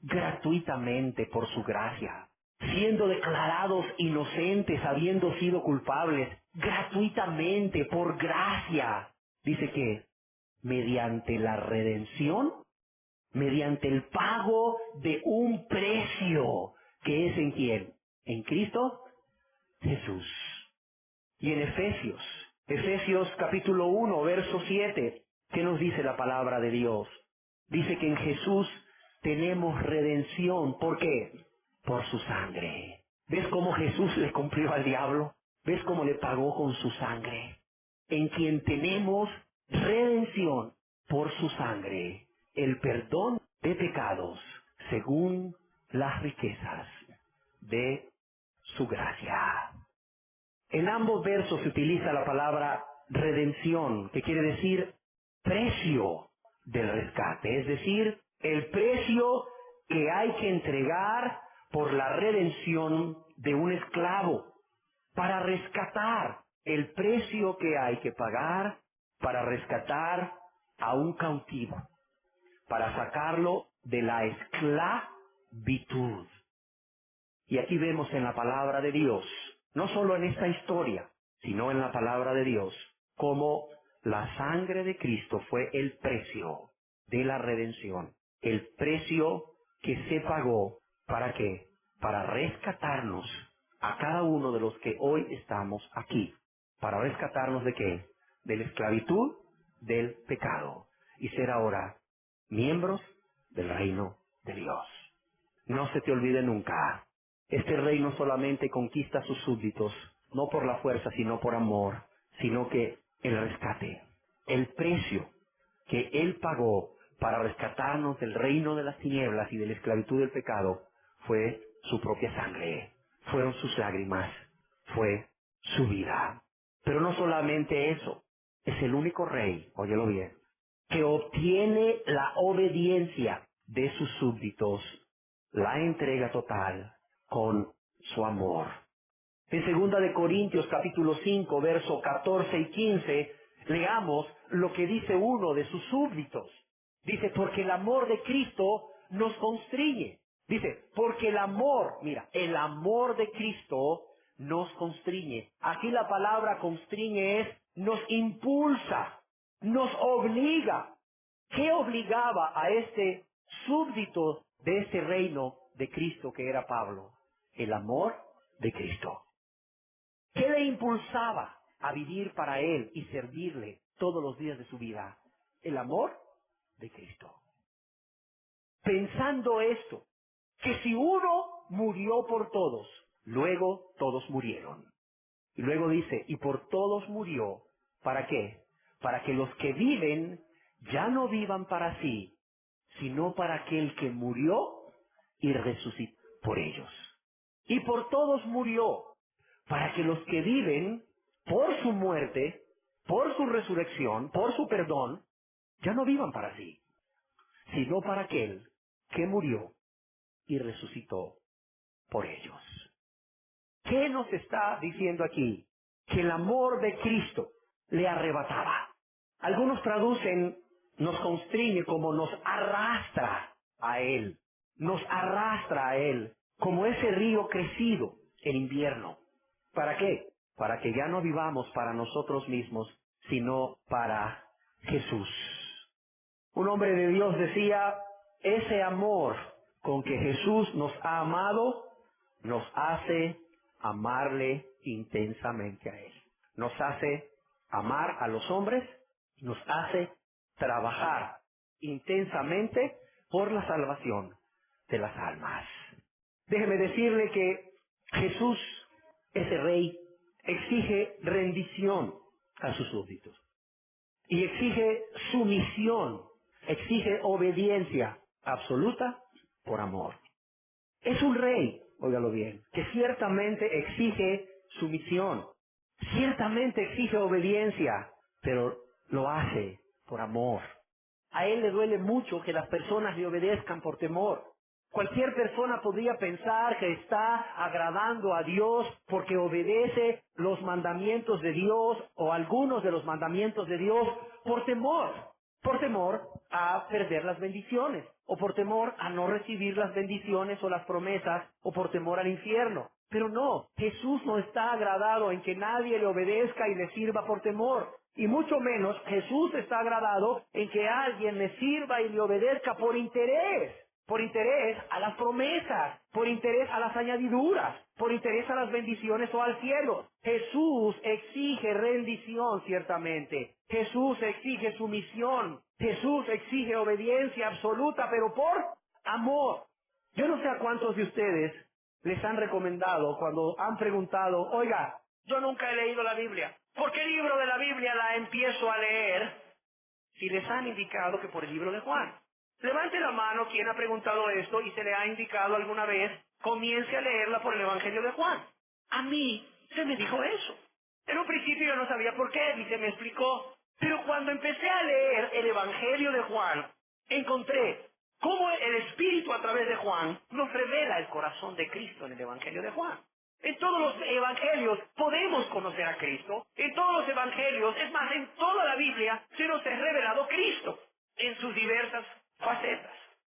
gratuitamente por su gracia, siendo declarados inocentes, habiendo sido culpables, gratuitamente, por gracia. Dice que mediante la redención, mediante el pago de un precio, que es ¿en quién? En Cristo Jesús. Y en Efesios capítulo 1, verso 7, ¿qué nos dice la palabra de Dios? Dice que en Jesús tenemos redención. ¿Por qué? Por su sangre. ¿Ves cómo Jesús le cumplió al diablo? ¿Ves cómo le pagó con su sangre? En quien tenemos redención por su sangre, el perdón de pecados, según las riquezas de su gracia. En ambos versos se utiliza la palabra redención, que quiere decir precio del rescate, es decir, el precio que hay que entregar por la redención de un esclavo, para rescatar, el precio que hay que pagar para rescatar a un cautivo, para sacarlo de la esclavitud. Y aquí vemos en la palabra de Dios, no solo en esta historia, sino en la palabra de Dios, cómo la sangre de Cristo fue el precio de la redención. El precio que se pagó, ¿para qué? Para rescatarnos a cada uno de los que hoy estamos aquí. ¿Para rescatarnos de qué? De la esclavitud del pecado. Y ser ahora miembros del reino de Dios. No se te olvide nunca. Este rey no solamente conquista a sus súbditos, no por la fuerza, sino por amor, sino que el rescate, el precio que él pagó para rescatarnos del reino de las tinieblas y de la esclavitud del pecado, fue su propia sangre, fueron sus lágrimas, fue su vida. Pero no solamente eso, es el único rey, óyelo bien, que obtiene la obediencia de sus súbditos, la entrega total con su amor. En 2 capítulo 5, verso 14 y 15, leamos lo que dice uno de sus súbditos. Dice, porque el amor de Cristo nos constriñe. Dice, porque el amor, mira, el amor de Cristo nos constriñe. Aquí la palabra constriñe es, nos impulsa, nos obliga. ¿Qué obligaba a este súbdito de este reino de Cristo que era Pablo? El amor de Cristo. ¿Qué le impulsaba a vivir para Él y servirle todos los días de su vida? El amor de Cristo. Pensando esto, que si uno murió por todos, luego todos murieron. Y luego dice, y por todos murió, ¿Para qué? Para que los que viven ya no vivan para sí, sino para aquel que murió y resucitó por ellos. Y por todos murió, para que los que viven por su muerte, por su resurrección, por su perdón, ya no vivan para sí, sino para aquel que murió y resucitó por ellos. ¿Qué nos está diciendo aquí? Que el amor de Cristo le arrebataba. Algunos traducen, nos constriñe como nos arrastra a Él. Nos arrastra a Él, como ese río crecido en invierno. ¿Para qué? Para que ya no vivamos para nosotros mismos, sino para Jesús. Un hombre de Dios decía, ese amor con que Jesús nos ha amado, nos hace amarle intensamente a Él. Nos hace amar a los hombres, nos hace trabajar intensamente por la salvación de las almas. Déjeme decirle que Jesús, ese rey, exige rendición a sus súbditos. Y exige sumisión, exige obediencia absoluta por amor. Es un rey, óigalo bien, que ciertamente exige sumisión, ciertamente exige obediencia, pero lo hace por amor. A él le duele mucho que las personas le obedezcan por temor. Cualquier persona podría pensar que está agradando a Dios porque obedece los mandamientos de Dios o algunos de los mandamientos de Dios por temor a perder las bendiciones, o por temor a no recibir las bendiciones o las promesas, o por temor al infierno. Pero no, Jesús no está agradado en que nadie le obedezca y le sirva por temor. Y mucho menos Jesús está agradado en que alguien le sirva y le obedezca por interés a las promesas, por interés a las añadiduras, por interés a las bendiciones o al cielo. Jesús exige rendición ciertamente, Jesús exige sumisión, Jesús exige obediencia absoluta, pero por amor. Yo no sé a cuántos de ustedes les han recomendado cuando han preguntado, oiga, yo nunca he leído la Biblia, ¿por qué libro de la Biblia la empiezo a leer? Si les han indicado que por el libro de Juan. Levante la mano quien ha preguntado esto y se le ha indicado alguna vez, comience a leerla por el Evangelio de Juan. A mí se me dijo eso. En un principio yo no sabía por qué, ni se me explicó. Pero cuando empecé a leer el Evangelio de Juan, encontré cómo el Espíritu a través de Juan nos revela el corazón de Cristo en el Evangelio de Juan. En todos los evangelios podemos conocer a Cristo. En todos los evangelios, es más, en toda la Biblia se nos ha revelado Cristo en sus diversas facetas.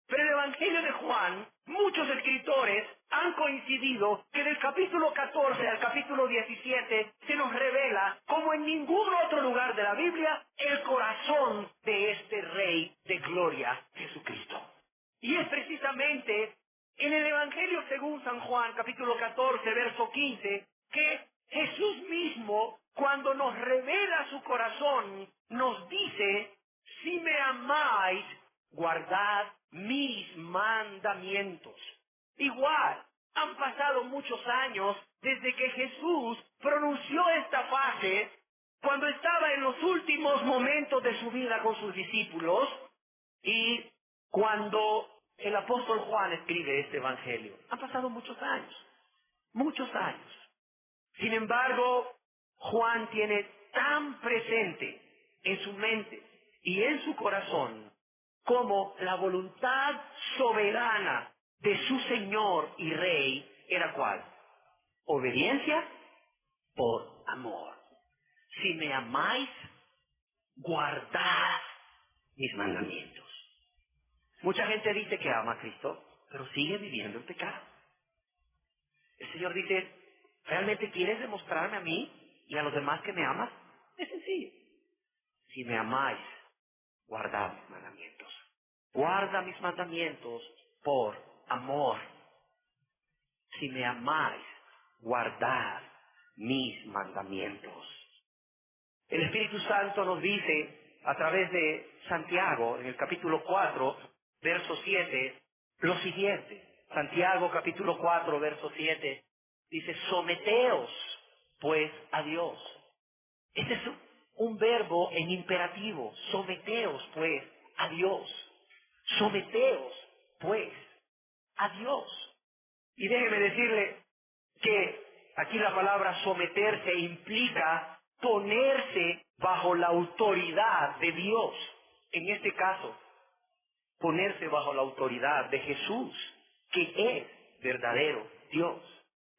Pero en el Evangelio de Juan, muchos escritores han coincidido que del capítulo 14 al capítulo 17 se nos revela, como en ningún otro lugar de la Biblia, el corazón de este Rey de gloria, Jesucristo. Y es precisamente en el Evangelio según San Juan, capítulo 14, verso 15, que Jesús mismo, cuando nos revela su corazón, nos dice, si me amáis, guardad mis mandamientos. Igual, han pasado muchos años desde que Jesús pronunció esta frase cuando estaba en los últimos momentos de su vida con sus discípulos y cuando el apóstol Juan escribe este evangelio. Han pasado muchos años, muchos años. Sin embargo, Juan tiene tan presente en su mente y en su corazón como la voluntad soberana de su Señor y Rey era ¿cuál? Obediencia por amor. Si me amáis, guardad mis mandamientos. Mucha gente dice que ama a Cristo, pero sigue viviendo en pecado. El Señor dice, ¿realmente quieres demostrarme a mí y a los demás que me amas? Es sencillo. Si me amáis, guardad mis mandamientos. Guarda mis mandamientos por amor. Si me amáis, guardad mis mandamientos. El Espíritu Santo nos dice a través de Santiago, en el capítulo 4, verso 7, lo siguiente. Santiago capítulo 4, verso 7, dice, someteos pues a Dios. Esta es un verbo en imperativo. Someteos, pues, a Dios. Someteos, pues, a Dios. Y déjeme decirle que aquí la palabra someterse implica ponerse bajo la autoridad de Dios. En este caso, ponerse bajo la autoridad de Jesús, que es verdadero Dios.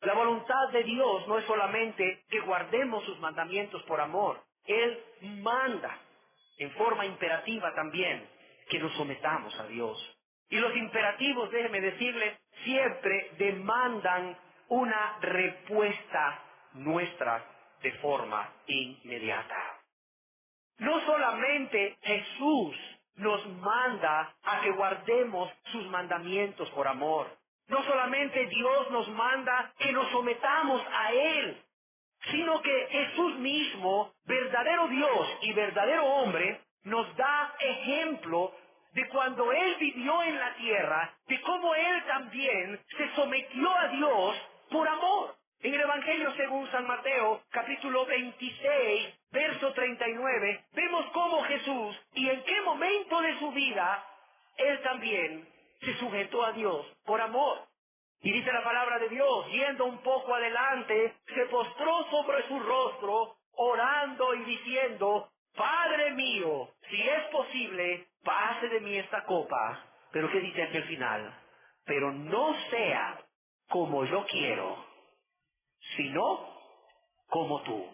La voluntad de Dios no es solamente que guardemos sus mandamientos por amor. Él manda, en forma imperativa también, que nos sometamos a Dios. Y los imperativos, déjeme decirle, siempre demandan una respuesta nuestra de forma inmediata. No solamente Jesús nos manda a que guardemos sus mandamientos por amor. No solamente Dios nos manda que nos sometamos a Él, sino que Jesús mismo, verdadero Dios y verdadero hombre, nos da ejemplo de cuando Él vivió en la tierra, de cómo Él también se sometió a Dios por amor. En el Evangelio según San Mateo, capítulo 26, verso 39, vemos cómo Jesús y en qué momento de su vida Él también se sujetó a Dios por amor. Y dice la palabra de Dios, yendo un poco adelante, se postró sobre su rostro, orando y diciendo, Padre mío, si es posible, pase de mí esta copa. Pero ¿qué dice aquí al final? Pero no sea como yo quiero, sino como tú.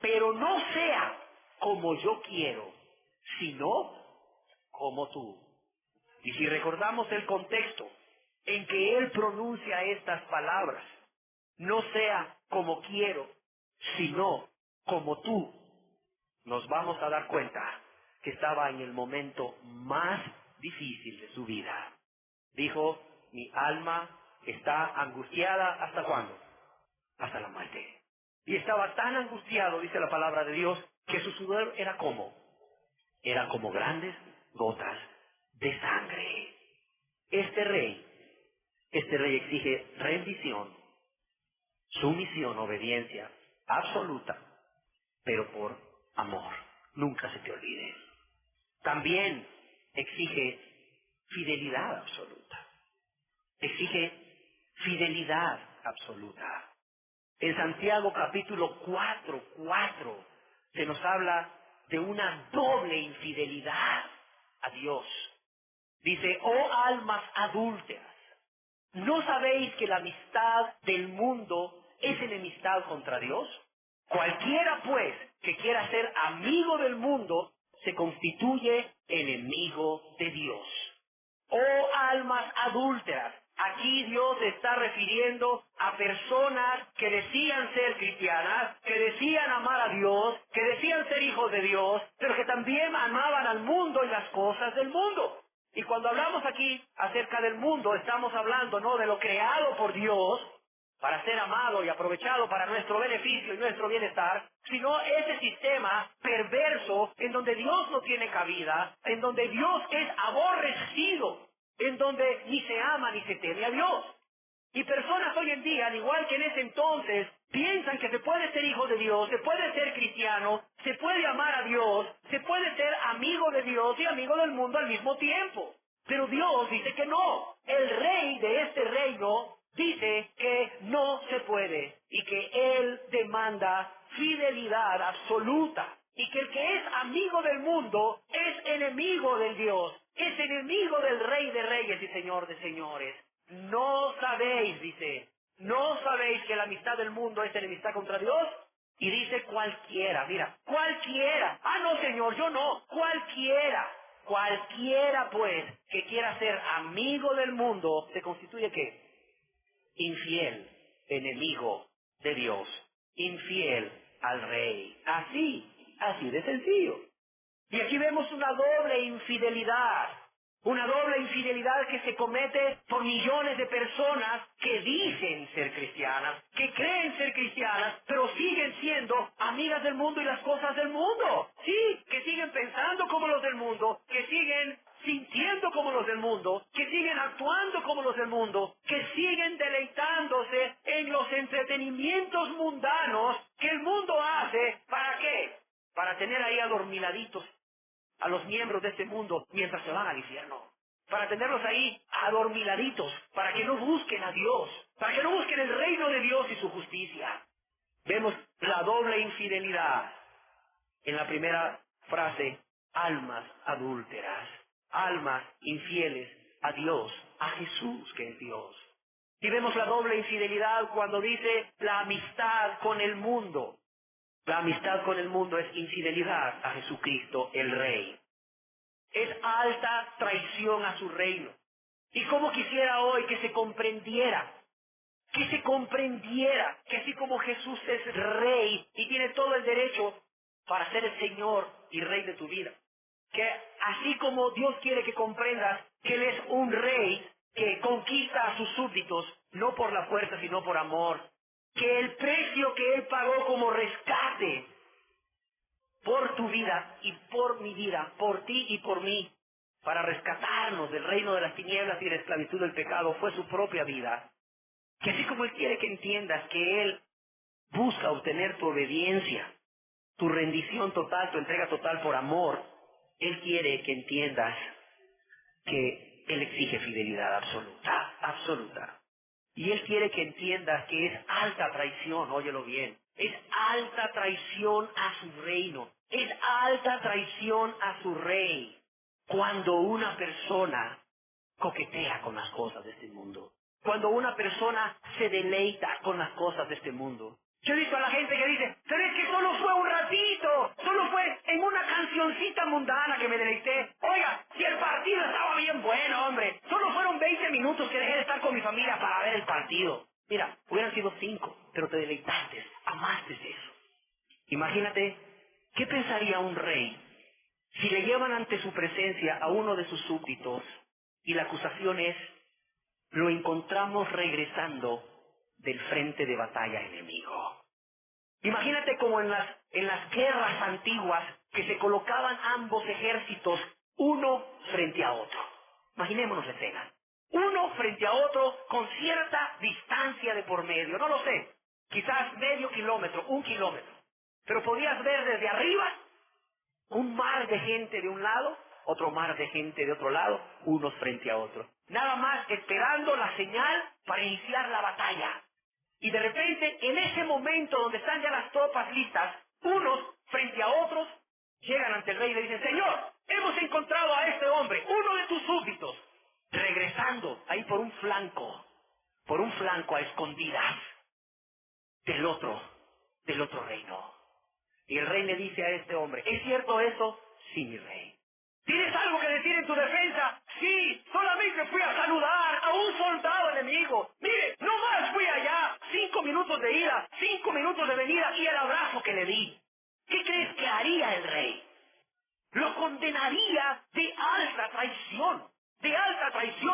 Pero no sea como yo quiero, sino como tú. Y si recordamos el contexto en que Él pronuncia estas palabras, no sea como quiero, sino como tú, nos vamos a dar cuenta que estaba en el momento más difícil de su vida. Dijo, mi alma está angustiada, ¿hasta cuándo? Hasta la muerte. Y estaba tan angustiado, dice la palabra de Dios, que su sudor era como grandes gotas de sangre. Este rey exige rendición, sumisión, obediencia absoluta, pero por amor. Nunca se te olvide. También exige fidelidad absoluta. Exige fidelidad absoluta. En Santiago capítulo 4 se nos habla de una doble infidelidad a Dios. Dice, oh almas adúlteras, ¿no sabéis que la amistad del mundo es enemistad contra Dios? Cualquiera, pues, que quiera ser amigo del mundo, se constituye enemigo de Dios. Oh almas adúlteras, aquí Dios se está refiriendo a personas que decían ser cristianas, que decían amar a Dios, que decían ser hijos de Dios, pero que también amaban al mundo y las cosas del mundo. Y cuando hablamos aquí acerca del mundo, estamos hablando no de lo creado por Dios, para ser amado y aprovechado para nuestro beneficio y nuestro bienestar, sino ese sistema perverso en donde Dios no tiene cabida, en donde Dios es aborrecido, en donde ni se ama ni se teme a Dios. Y personas hoy en día, al igual que en ese entonces, piensan que se puede ser hijo de Dios, se puede ser cristiano, se puede amar a Dios, se puede ser amigo de Dios y amigo del mundo al mismo tiempo. Pero Dios dice que no. El rey de este reino dice que no se puede y que Él demanda fidelidad absoluta. Y que el que es amigo del mundo es enemigo del Dios, es enemigo del Rey de Reyes y Señor de Señores. No sabéis, dice, no sabéis que la amistad del mundo es enemistad contra Dios. Y dice cualquiera, mira, cualquiera. Ah, no, Señor, yo no, cualquiera. Cualquiera, pues, que quiera ser amigo del mundo, se constituye ¿qué? Infiel, enemigo de Dios, infiel al Rey. Así de sencillo. Y aquí vemos una doble infidelidad que se comete por millones de personas que dicen ser cristianas, que creen ser cristianas, pero siguen siendo amigas del mundo y las cosas del mundo. Sí, que siguen pensando como los del mundo, que siguen sintiendo como los del mundo, que siguen actuando como los del mundo, que siguen deleitándose en los entretenimientos mundanos que el mundo hace. ¿Para qué? para tener ahí adormiladitos a los miembros de este mundo mientras se van al infierno. Para tenerlos ahí adormiladitos, para que no busquen a Dios, para que no busquen el reino de Dios y su justicia. Vemos la doble infidelidad. En la primera frase, almas adúlteras, almas infieles a Dios, a Jesús que es Dios. Y vemos la doble infidelidad cuando dice la amistad con el mundo. La amistad con el mundo es infidelidad a Jesucristo, el Rey. Es alta traición a su reino. Y como quisiera hoy que se comprendiera que así como Jesús es Rey y tiene todo el derecho para ser el Señor y Rey de tu vida, que así como Dios quiere que comprendas que Él es un Rey que conquista a sus súbditos, no por la fuerza sino por amor, que el precio que Él pagó como rescate por tu vida y por mi vida, por ti y por mí, para rescatarnos del reino de las tinieblas y de la esclavitud del pecado, fue su propia vida. Que así como Él quiere que entiendas que Él busca obtener tu obediencia, tu rendición total, tu entrega total por amor, Él quiere que entiendas que Él exige fidelidad absoluta, absoluta. Y Él quiere que entiendas que es alta traición, óyelo bien, es alta traición a su reino, es alta traición a su rey, cuando una persona coquetea con las cosas de este mundo, cuando una persona se deleita con las cosas de este mundo. Yo he visto a la gente que dice, pero es que solo fue un ratito, solo fue en una cancioncita mundana que me deleité. Oiga, si el partido estaba bien bueno, hombre, solo fueron 20 minutos que dejé de estar con mi familia para ver el partido. Mira, hubieran sido 5, pero te deleitaste, amaste eso. Imagínate, ¿qué pensaría un rey si le llevan ante su presencia a uno de sus súbditos y la acusación es, lo encontramos regresando del frente de batalla enemigo? Imagínate como en las guerras antiguas que se colocaban ambos ejércitos uno frente a otro. Imaginémonos la escena. Uno frente a otro con cierta distancia de por medio, no lo sé, quizás medio kilómetro, 1 kilómetro. Pero podías ver desde arriba un mar de gente de un lado, otro mar de gente de otro lado, unos frente a otros. Nada más esperando la señal para iniciar la batalla. Y de repente, en ese momento donde están ya las tropas listas, unos frente a otros, llegan ante el rey y le dicen, Señor, hemos encontrado a este hombre, uno de tus súbditos, regresando ahí por un flanco a escondidas del otro reino. Y el rey le dice a este hombre, ¿es cierto eso? Sí, mi rey. ¿Tienes algo que decir en tu defensa? Sí, solamente fui a saludar a un soldado enemigo. Mire, no más fui allá, 5 minutos de ida, 5 minutos de venida y el abrazo que le di. ¿Qué crees que haría el rey? Lo condenaría de alta traición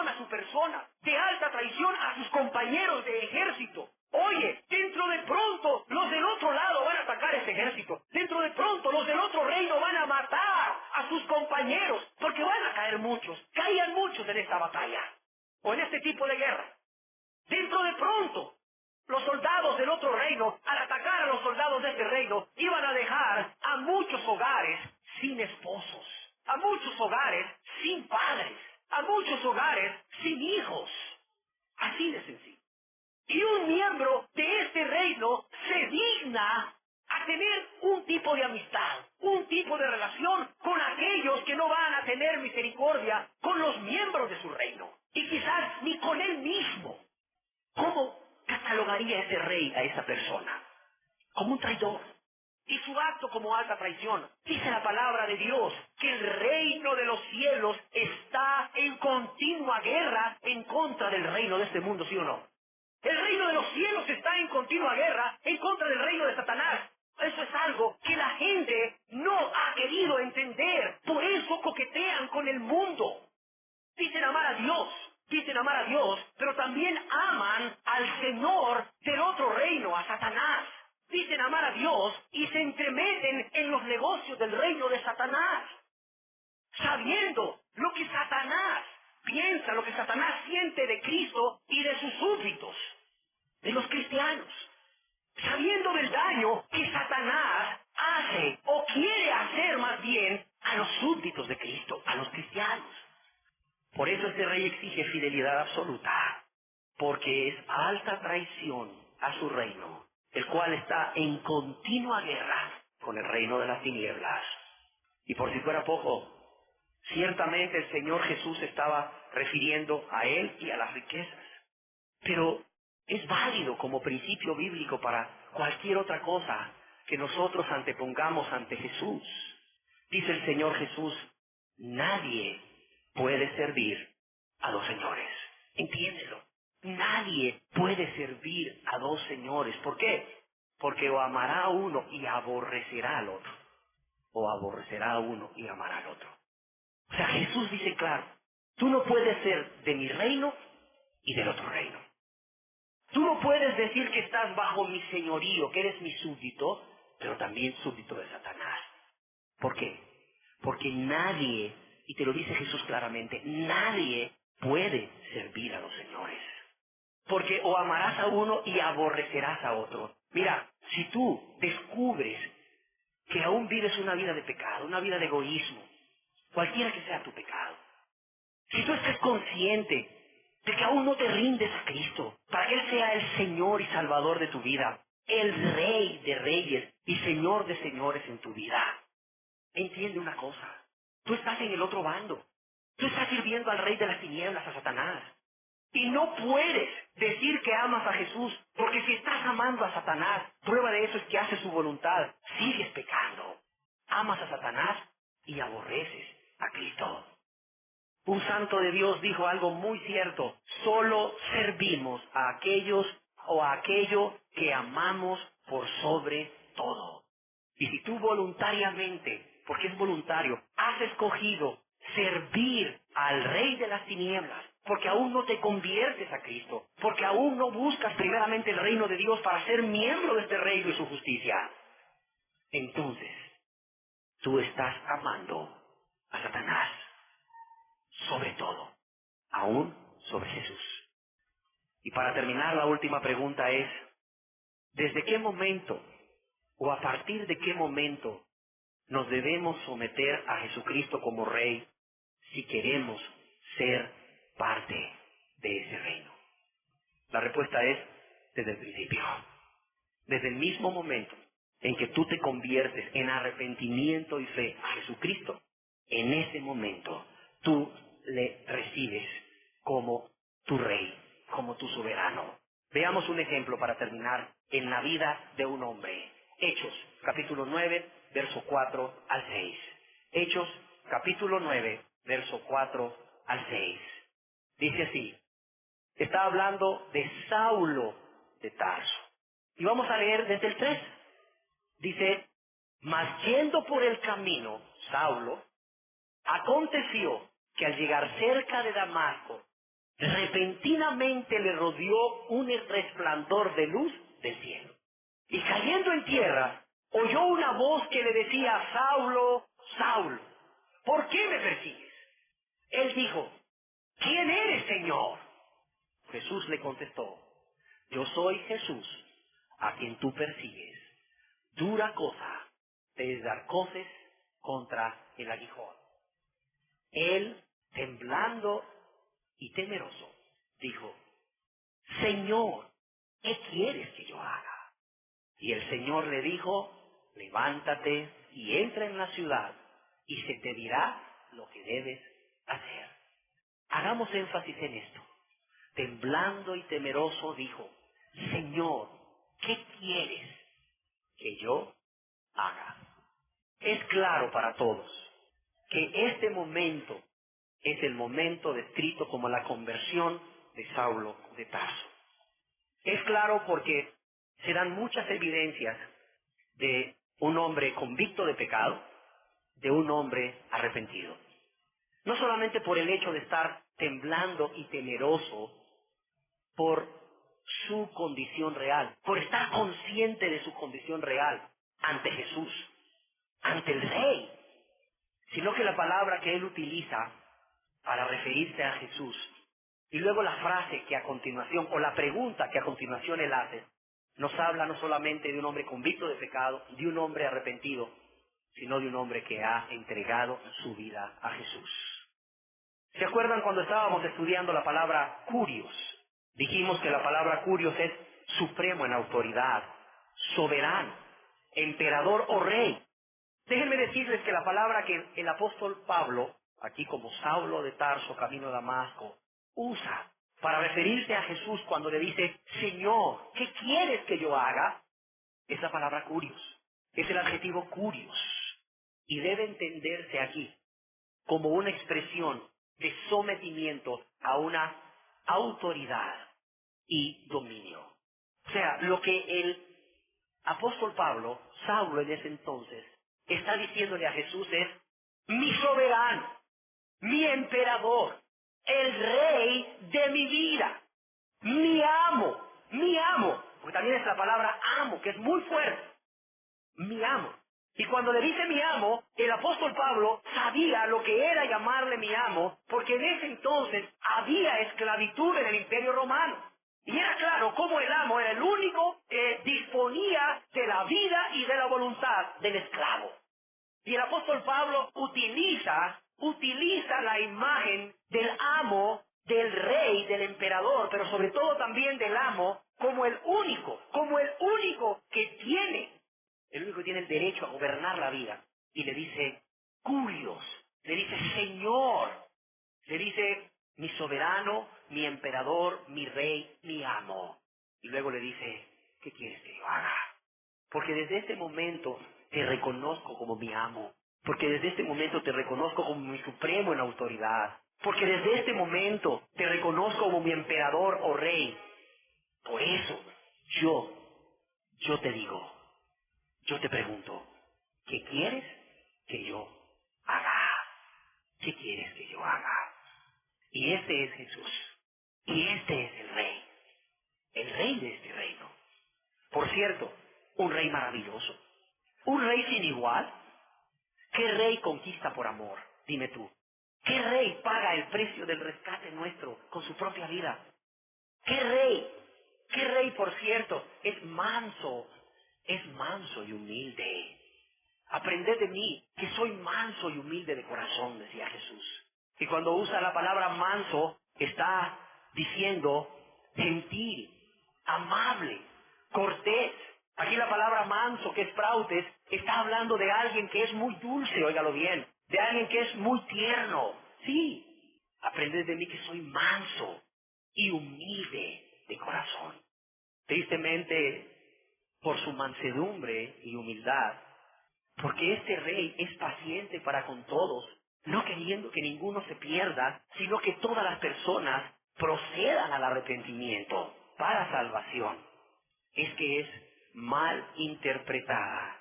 a su persona, de alta traición a sus compañeros de ejército. Oye, dentro de pronto los del otro lado van a atacar ese ejército. Dentro de pronto los del otro reino van a matar a sus compañeros, porque van a caer muchos. Caían muchos en esta batalla, o en este tipo de guerra. Dentro de pronto, los soldados del otro reino, al atacar a los soldados de este reino, iban a dejar a muchos hogares sin esposos, a muchos hogares sin padres, a muchos hogares sin hijos. Así de sencillo. Y un miembro de este reino se digna a tener un tipo de amistad, un tipo de relación con aquellos que no van a tener misericordia con los miembros de su reino, y quizás ni con él mismo. ¿Cómo catalogaría ese rey a esa persona? Como un traidor. Y su acto como alta traición. Dice la palabra de Dios que el reino de los cielos está en continua guerra en contra del reino de este mundo, ¿sí o no? El reino de los cielos está en continua guerra en contra del reino de Satanás. Eso es algo que la gente no ha querido entender. Por eso coquetean con el mundo. Dicen amar a Dios, pero también aman al Señor del otro reino, a Satanás. Dicen amar a Dios y se entremeten en los negocios del reino de Satanás, sabiendo lo que Satanás piensa, lo que Satanás siente de Cristo y de sus súbditos, de los cristianos, sabiendo del daño que Satanás hace o quiere hacer más bien a los súbditos de Cristo, a los cristianos. Por eso este rey exige fidelidad absoluta, porque es alta traición a su reino, el cual está en continua guerra con el reino de las tinieblas. Y por si fuera poco, ciertamente el Señor Jesús estaba refiriendo a él y a las riquezas. Pero es válido como principio bíblico para cualquier otra cosa que nosotros antepongamos ante Jesús. Dice el Señor Jesús, nadie puede servir a dos señores. Entiéndelo. Nadie puede servir a dos señores. ¿Por qué? Porque o amará a uno y aborrecerá al otro, o aborrecerá a uno y amará al otro. O sea, Jesús dice claro, tú no puedes ser de mi reino y del otro reino. Tú no puedes decir que estás bajo mi señorío, que eres mi súbdito, pero también súbdito de Satanás. ¿Por qué? Porque nadie, y te lo dice Jesús claramente, nadie puede servir a los señores. Porque o amarás a uno y aborrecerás a otro. Mira, si tú descubres que aún vives una vida de pecado, una vida de egoísmo, cualquiera que sea tu pecado, si tú estás consciente de que aún no te rindes a Cristo, para que Él sea el Señor y Salvador de tu vida, el Rey de reyes y Señor de señores en tu vida, entiende una cosa, tú estás en el otro bando, tú estás sirviendo al Rey de las tinieblas, a Satanás, y no puedes decir que amas a Jesús, porque si estás amando a Satanás, prueba de eso es que haces su voluntad, sigues pecando, amas a Satanás y aborreces a Cristo. Un santo de Dios dijo algo muy cierto, solo servimos a aquellos o a aquello que amamos por sobre todo. Y si tú voluntariamente, porque es voluntario, has escogido servir al Rey de las tinieblas, porque aún no te conviertes a Cristo, porque aún no buscas primeramente el reino de Dios para ser miembro de este reino y su justicia, entonces tú estás amando a Satanás sobre todo, aún sobre Jesús. Y para terminar, la última pregunta es, ¿desde qué momento o a partir de qué momento nos debemos someter a Jesucristo como Rey si queremos ser parte de ese reino? La respuesta es desde el principio. Desde el mismo momento en que tú te conviertes en arrepentimiento y fe a Jesucristo, en ese momento tú le recibes como tu Rey, como tu soberano. Veamos un ejemplo para terminar en la vida de un hombre. Hechos, capítulo 9, verso 4 al 6. Hechos, capítulo 9, verso 4 al 6. Dice así, está hablando de Saulo de Tarso. Y vamos a leer desde el 3. Dice, mas yendo por el camino, Saulo, aconteció que al llegar cerca de Damasco, repentinamente le rodeó un resplandor de luz del cielo. Y cayendo en tierra, oyó una voz que le decía, Saulo, Saulo, ¿por qué me persigues? Él dijo, ¿quién eres, Señor? Jesús le contestó, yo soy Jesús, a quien tú persigues. Dura cosa te es dar coces contra el aguijón. Él, temblando y temeroso, dijo, Señor, ¿qué quieres que yo haga? Y el Señor le dijo, levántate y entra en la ciudad, y se te dirá lo que debes hacer. Hagamos énfasis en esto. Temblando y temeroso dijo, Señor, ¿qué quieres que yo haga? Es claro para todos que este momento es el momento descrito como la conversión de Saulo de Tarso. Es claro porque se dan muchas evidencias de un hombre convicto de pecado, de un hombre arrepentido. No solamente por el hecho de estar temblando y temeroso por su condición real, por estar consciente de su condición real ante Jesús, ante el Rey, sino que la palabra que él utiliza para referirse a Jesús, y luego la frase que a continuación, o la pregunta que a continuación él hace, nos habla no solamente de un hombre convicto de pecado, de un hombre arrepentido, sino de un hombre que ha entregado su vida a Jesús. ¿Se acuerdan cuando estábamos estudiando la palabra curios? Dijimos que la palabra curios es supremo en autoridad, soberano, emperador o rey. Déjenme decirles que la palabra que el apóstol Pablo, aquí como Saulo de Tarso, camino a Damasco, usa para referirse a Jesús cuando le dice, Señor, ¿qué quieres que yo haga? Es la palabra curios, es el adjetivo curios. Y debe entenderse aquí como una expresión de sometimiento a una autoridad y dominio. O sea, lo que el apóstol Pablo, Saulo en ese entonces, está diciéndole a Jesús es, mi soberano, mi emperador, el rey de mi vida, mi amo, porque también es la palabra amo, que es muy fuerte, mi amo. Y cuando le dice mi amo, el apóstol Pablo sabía lo que era llamarle mi amo, porque en ese entonces había esclavitud en el Imperio Romano. Y era claro cómo el amo era el único que disponía de la vida y de la voluntad del esclavo. Y el apóstol Pablo utiliza la imagen del amo, del rey, del emperador, pero sobre todo también del amo, como el único que tiene el derecho a gobernar la vida. Y le dice, curios, le dice, Señor, le dice, mi soberano, mi emperador, mi rey, mi amo. Y luego le dice, ¿qué quieres que yo haga? Porque desde este momento te reconozco como mi amo. Porque desde este momento te reconozco como mi supremo en autoridad. Porque desde este momento te reconozco como mi emperador o rey. Por eso, yo te digo, yo te pregunto, ¿qué quieres que yo haga? ¿Qué quieres que yo haga? Y este es Jesús. Y este es el rey de este reino. Por cierto, un rey maravilloso. Un rey sin igual. ¿Qué rey conquista por amor? Dime tú. ¿Qué rey paga el precio del rescate nuestro con su propia vida? ¿Qué rey? ¿Qué rey, por cierto, es manso y humilde? Aprended de mí, que soy manso y humilde de corazón, decía Jesús. Y cuando usa la palabra manso, está diciendo gentil, amable, cortés. Aquí la palabra manso, que es prautes, está hablando de alguien que es muy dulce, óigalo bien, de alguien que es muy tierno. Sí, aprended de mí que soy manso y humilde de corazón. Tristemente, por su mansedumbre y humildad, porque este rey es paciente para con todos, no queriendo que ninguno se pierda, sino que todas las personas procedan al arrepentimiento para salvación. Es que es mal interpretada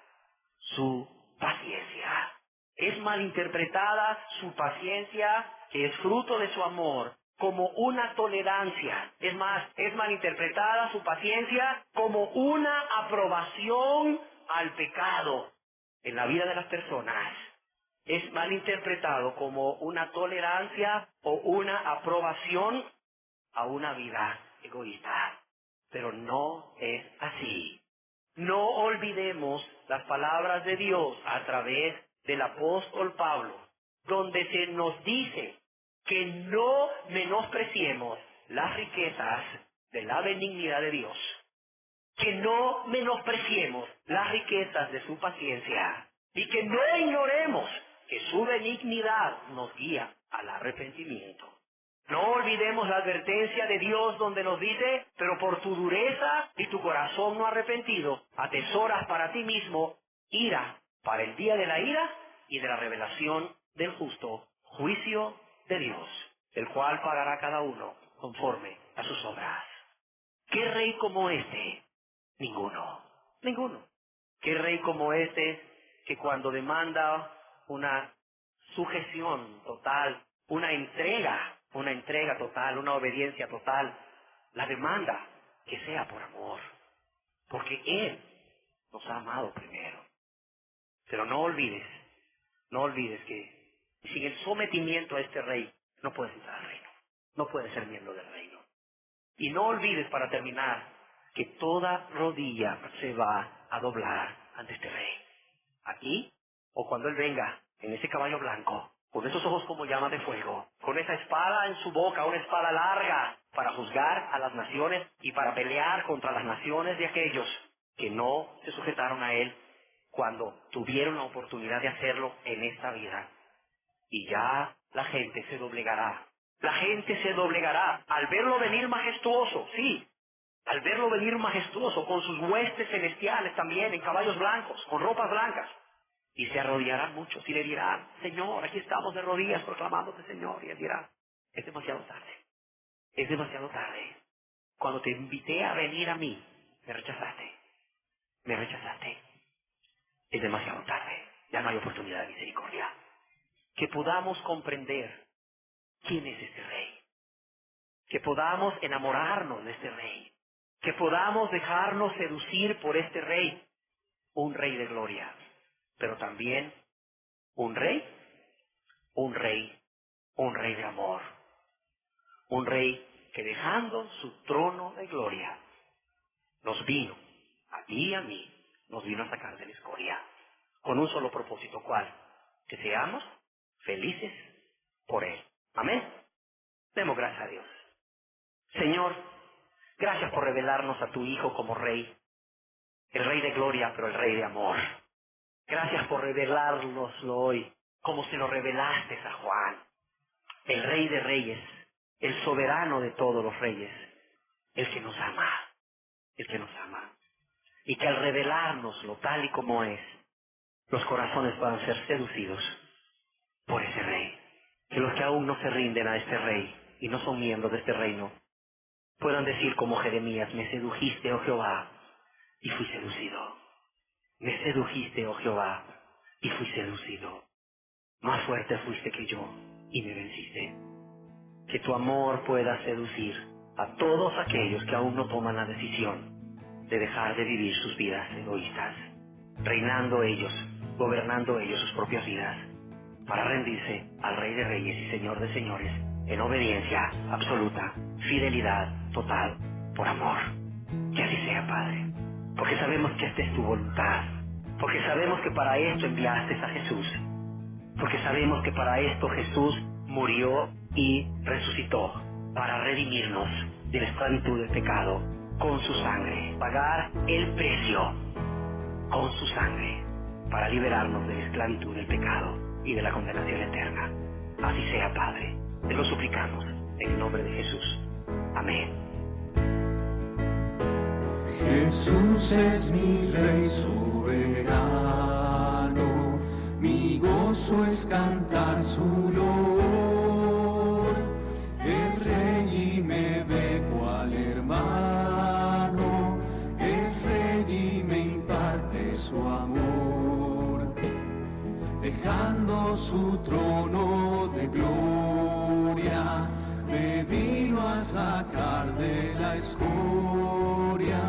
su paciencia. Es mal interpretada su paciencia, que es fruto de su amor, como una tolerancia. Es más, es mal interpretada su paciencia como una aprobación al pecado en la vida de las personas. Es mal interpretado como una tolerancia o una aprobación a una vida egoísta. Pero no es así. No olvidemos las palabras de Dios a través del apóstol Pablo, donde se nos dice que no menospreciemos las riquezas de la benignidad de Dios, que no menospreciemos las riquezas de su paciencia y que no ignoremos que su benignidad nos guía al arrepentimiento. No olvidemos la advertencia de Dios donde nos dice, pero por tu dureza y tu corazón no arrepentido, atesoras para ti mismo ira para el día de la ira y de la revelación del justo juicio de Dios, el cual pagará cada uno conforme a sus obras. ¿Qué rey como este? Ninguno. Ninguno. ¿Qué rey como este que cuando demanda una sujeción total, una entrega total, una obediencia total, la demanda que sea por amor? Porque Él nos ha amado primero. Pero no olvides que sin el sometimiento a este rey no puedes entrar al reino. No puedes ser miembro del reino. Y no olvides, para terminar, que toda rodilla se va a doblar ante este rey. Aquí, o cuando él venga en ese caballo blanco, con esos ojos como llamas de fuego, con esa espada en su boca, una espada larga, para juzgar a las naciones y para pelear contra las naciones de aquellos que no se sujetaron a él cuando tuvieron la oportunidad de hacerlo en esta vida. Y ya la gente se doblegará. La gente se doblegará al verlo venir majestuoso, sí, al verlo venir majestuoso, con sus huestes celestiales también, en caballos blancos, con ropas blancas. Y se arrodillarán muchos y le dirán, Señor, aquí estamos de rodillas proclamándote, Señor. Y él dirá, es demasiado tarde, es demasiado tarde. Cuando te invité a venir a mí, me rechazaste. Es demasiado tarde, ya no hay oportunidad de misericordia. Que podamos comprender quién es este rey. Que podamos enamorarnos de este rey. Que podamos dejarnos seducir por este rey. Un rey de gloria, pero también un rey de amor. Un rey que dejando su trono de gloria, nos vino, a ti y a mí, nos vino a sacar de la escoria, con un solo propósito, ¿cuál? Que seamos felices por él. Amén. Demos gracias a Dios. Señor, gracias por revelarnos a tu Hijo como Rey, el Rey de gloria, pero el Rey de amor. Gracias por revelárnoslo hoy, como se lo revelaste a Juan, el Rey de reyes, el soberano de todos los reyes, el que nos ama. Y que al revelárnoslo tal y como es, los corazones puedan ser seducidos por ese Rey. Que los que aún no se rinden a este Rey y no son miembros de este reino, puedan decir como Jeremías, me sedujiste, oh Jehová, y fui seducido. Me sedujiste, oh Jehová, y fui seducido. Más fuerte fuiste que yo, y me venciste. Que tu amor pueda seducir a todos aquellos que aún no toman la decisión de dejar de vivir sus vidas egoístas, reinando ellos, gobernando ellos sus propias vidas, para rendirse al Rey de Reyes y Señor de Señores, en obediencia absoluta, fidelidad total, por amor. Que así sea, Padre, porque sabemos que esta es tu voluntad, porque sabemos que para esto enviaste a Jesús, porque sabemos que para esto Jesús murió y resucitó, para redimirnos de la esclavitud del pecado con su sangre, pagar el precio con su sangre, para liberarnos de la esclavitud del pecado y de la condenación eterna. Así sea, Padre, te lo suplicamos en el nombre de Jesús. Amén. Jesús es mi Rey soberano, mi gozo es cantar su loor. Es Rey y me ve cual hermano, es Rey y me imparte su amor. Dejando su trono de gloria, me vino a sacar de la escoria.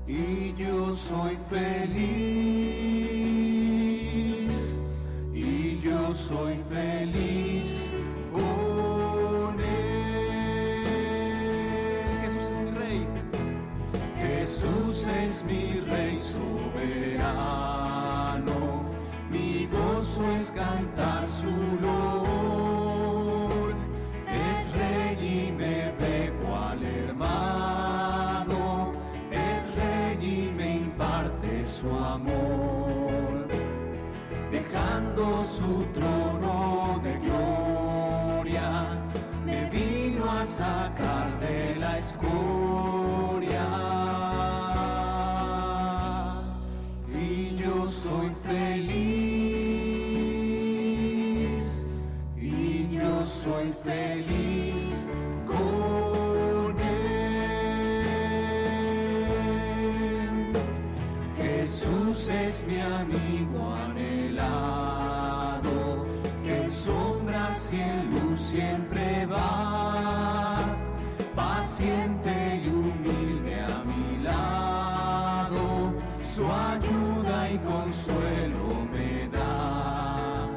Y yo soy feliz, y yo soy feliz con él. Jesús es mi Rey. Jesús es mi Rey soberano, mi gozo es cantar su loor. Es Rey y me ve cual hermano, es Rey y me imparte su amor. Dejando su trono de gloria, me vino a sacar de la escoria. Y yo soy feliz, y yo soy feliz con él. Jesús es mi amigo anhelado, que en sombras y en luz siempre va, paciente y humilde a mi lado, su ayuda y consuelo me da.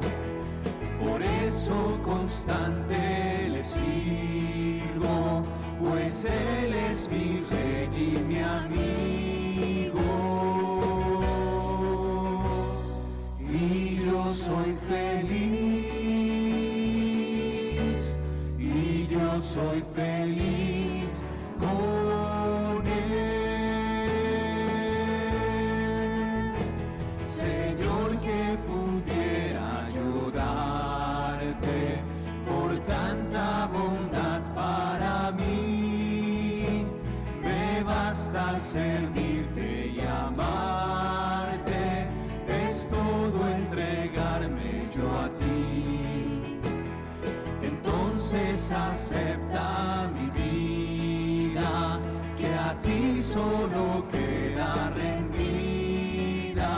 Por eso constante le sirvo, pues pues Él es mi Rey y mi amigo. Y yo soy feliz, y yo soy feliz con Él. Señor, que pudiera yo darte por tanta bondad para mí. Me basta servirte y amarte, es todo entregarme yo a ti. Entonces acepta mi vida, que a ti solo queda rendida.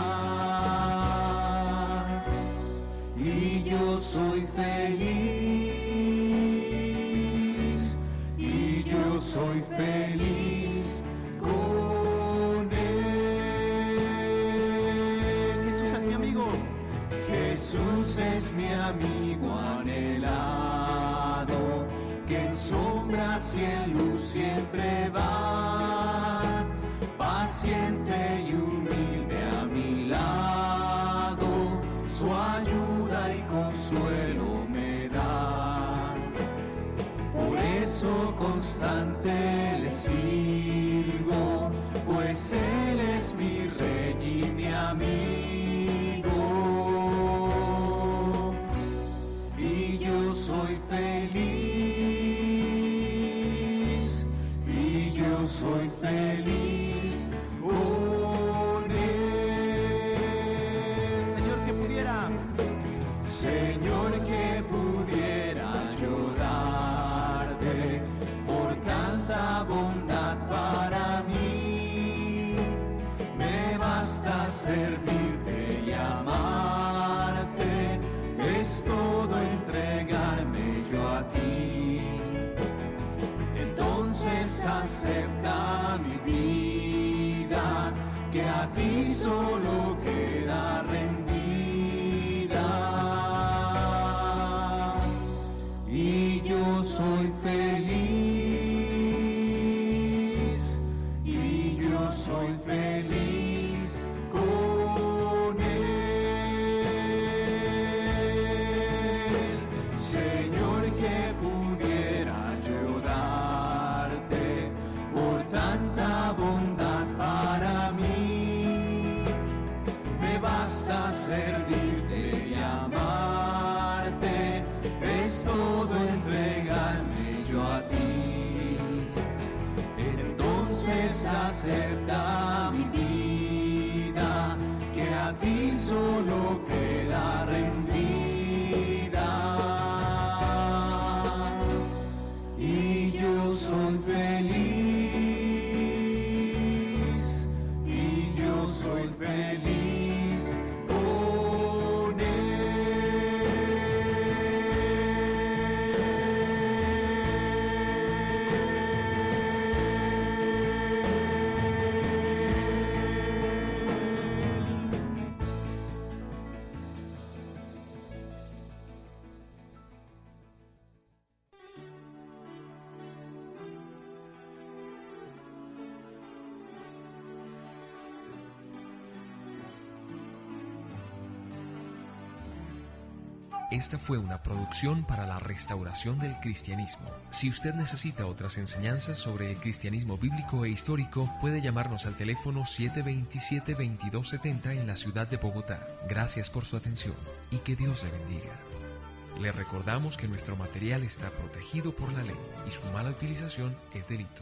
Y yo soy feliz, y yo soy feliz con Él. Jesús es mi amigo. Jesús es mi amigo anhelado, que en sombras y en luz siempre va, paciente y humilde a mi lado, su ayuda y consuelo me da. Por eso constante le sirvo, pues Él es mi Rey y mi amigo. Y yo soy feliz, y yo soy feliz con Él. Señor, que pudiera yo darte por tanta bondad para mí. Me basta servirte y amarte, es todo entregarme yo a ti. Entonces acepta mi vida, que a ti solo queda rendida. Y yo soy feliz, y yo soy feliz con Él. Señor, que pudiera yo darte por tanta bondad para mí. Me basta servirte y amarte, es todo entregarme yo a ti. Entonces acepta mi vida, que a ti solo queda rendida. Y yo soy feliz, y yo soy feliz con Esta fue una producción para la restauración del cristianismo. Si usted necesita otras enseñanzas sobre el cristianismo bíblico e histórico, puede llamarnos al teléfono 727-2270 en la ciudad de Bogotá. Gracias por su atención y que Dios le bendiga. Le recordamos que nuestro material está protegido por la ley y su mala utilización es delito.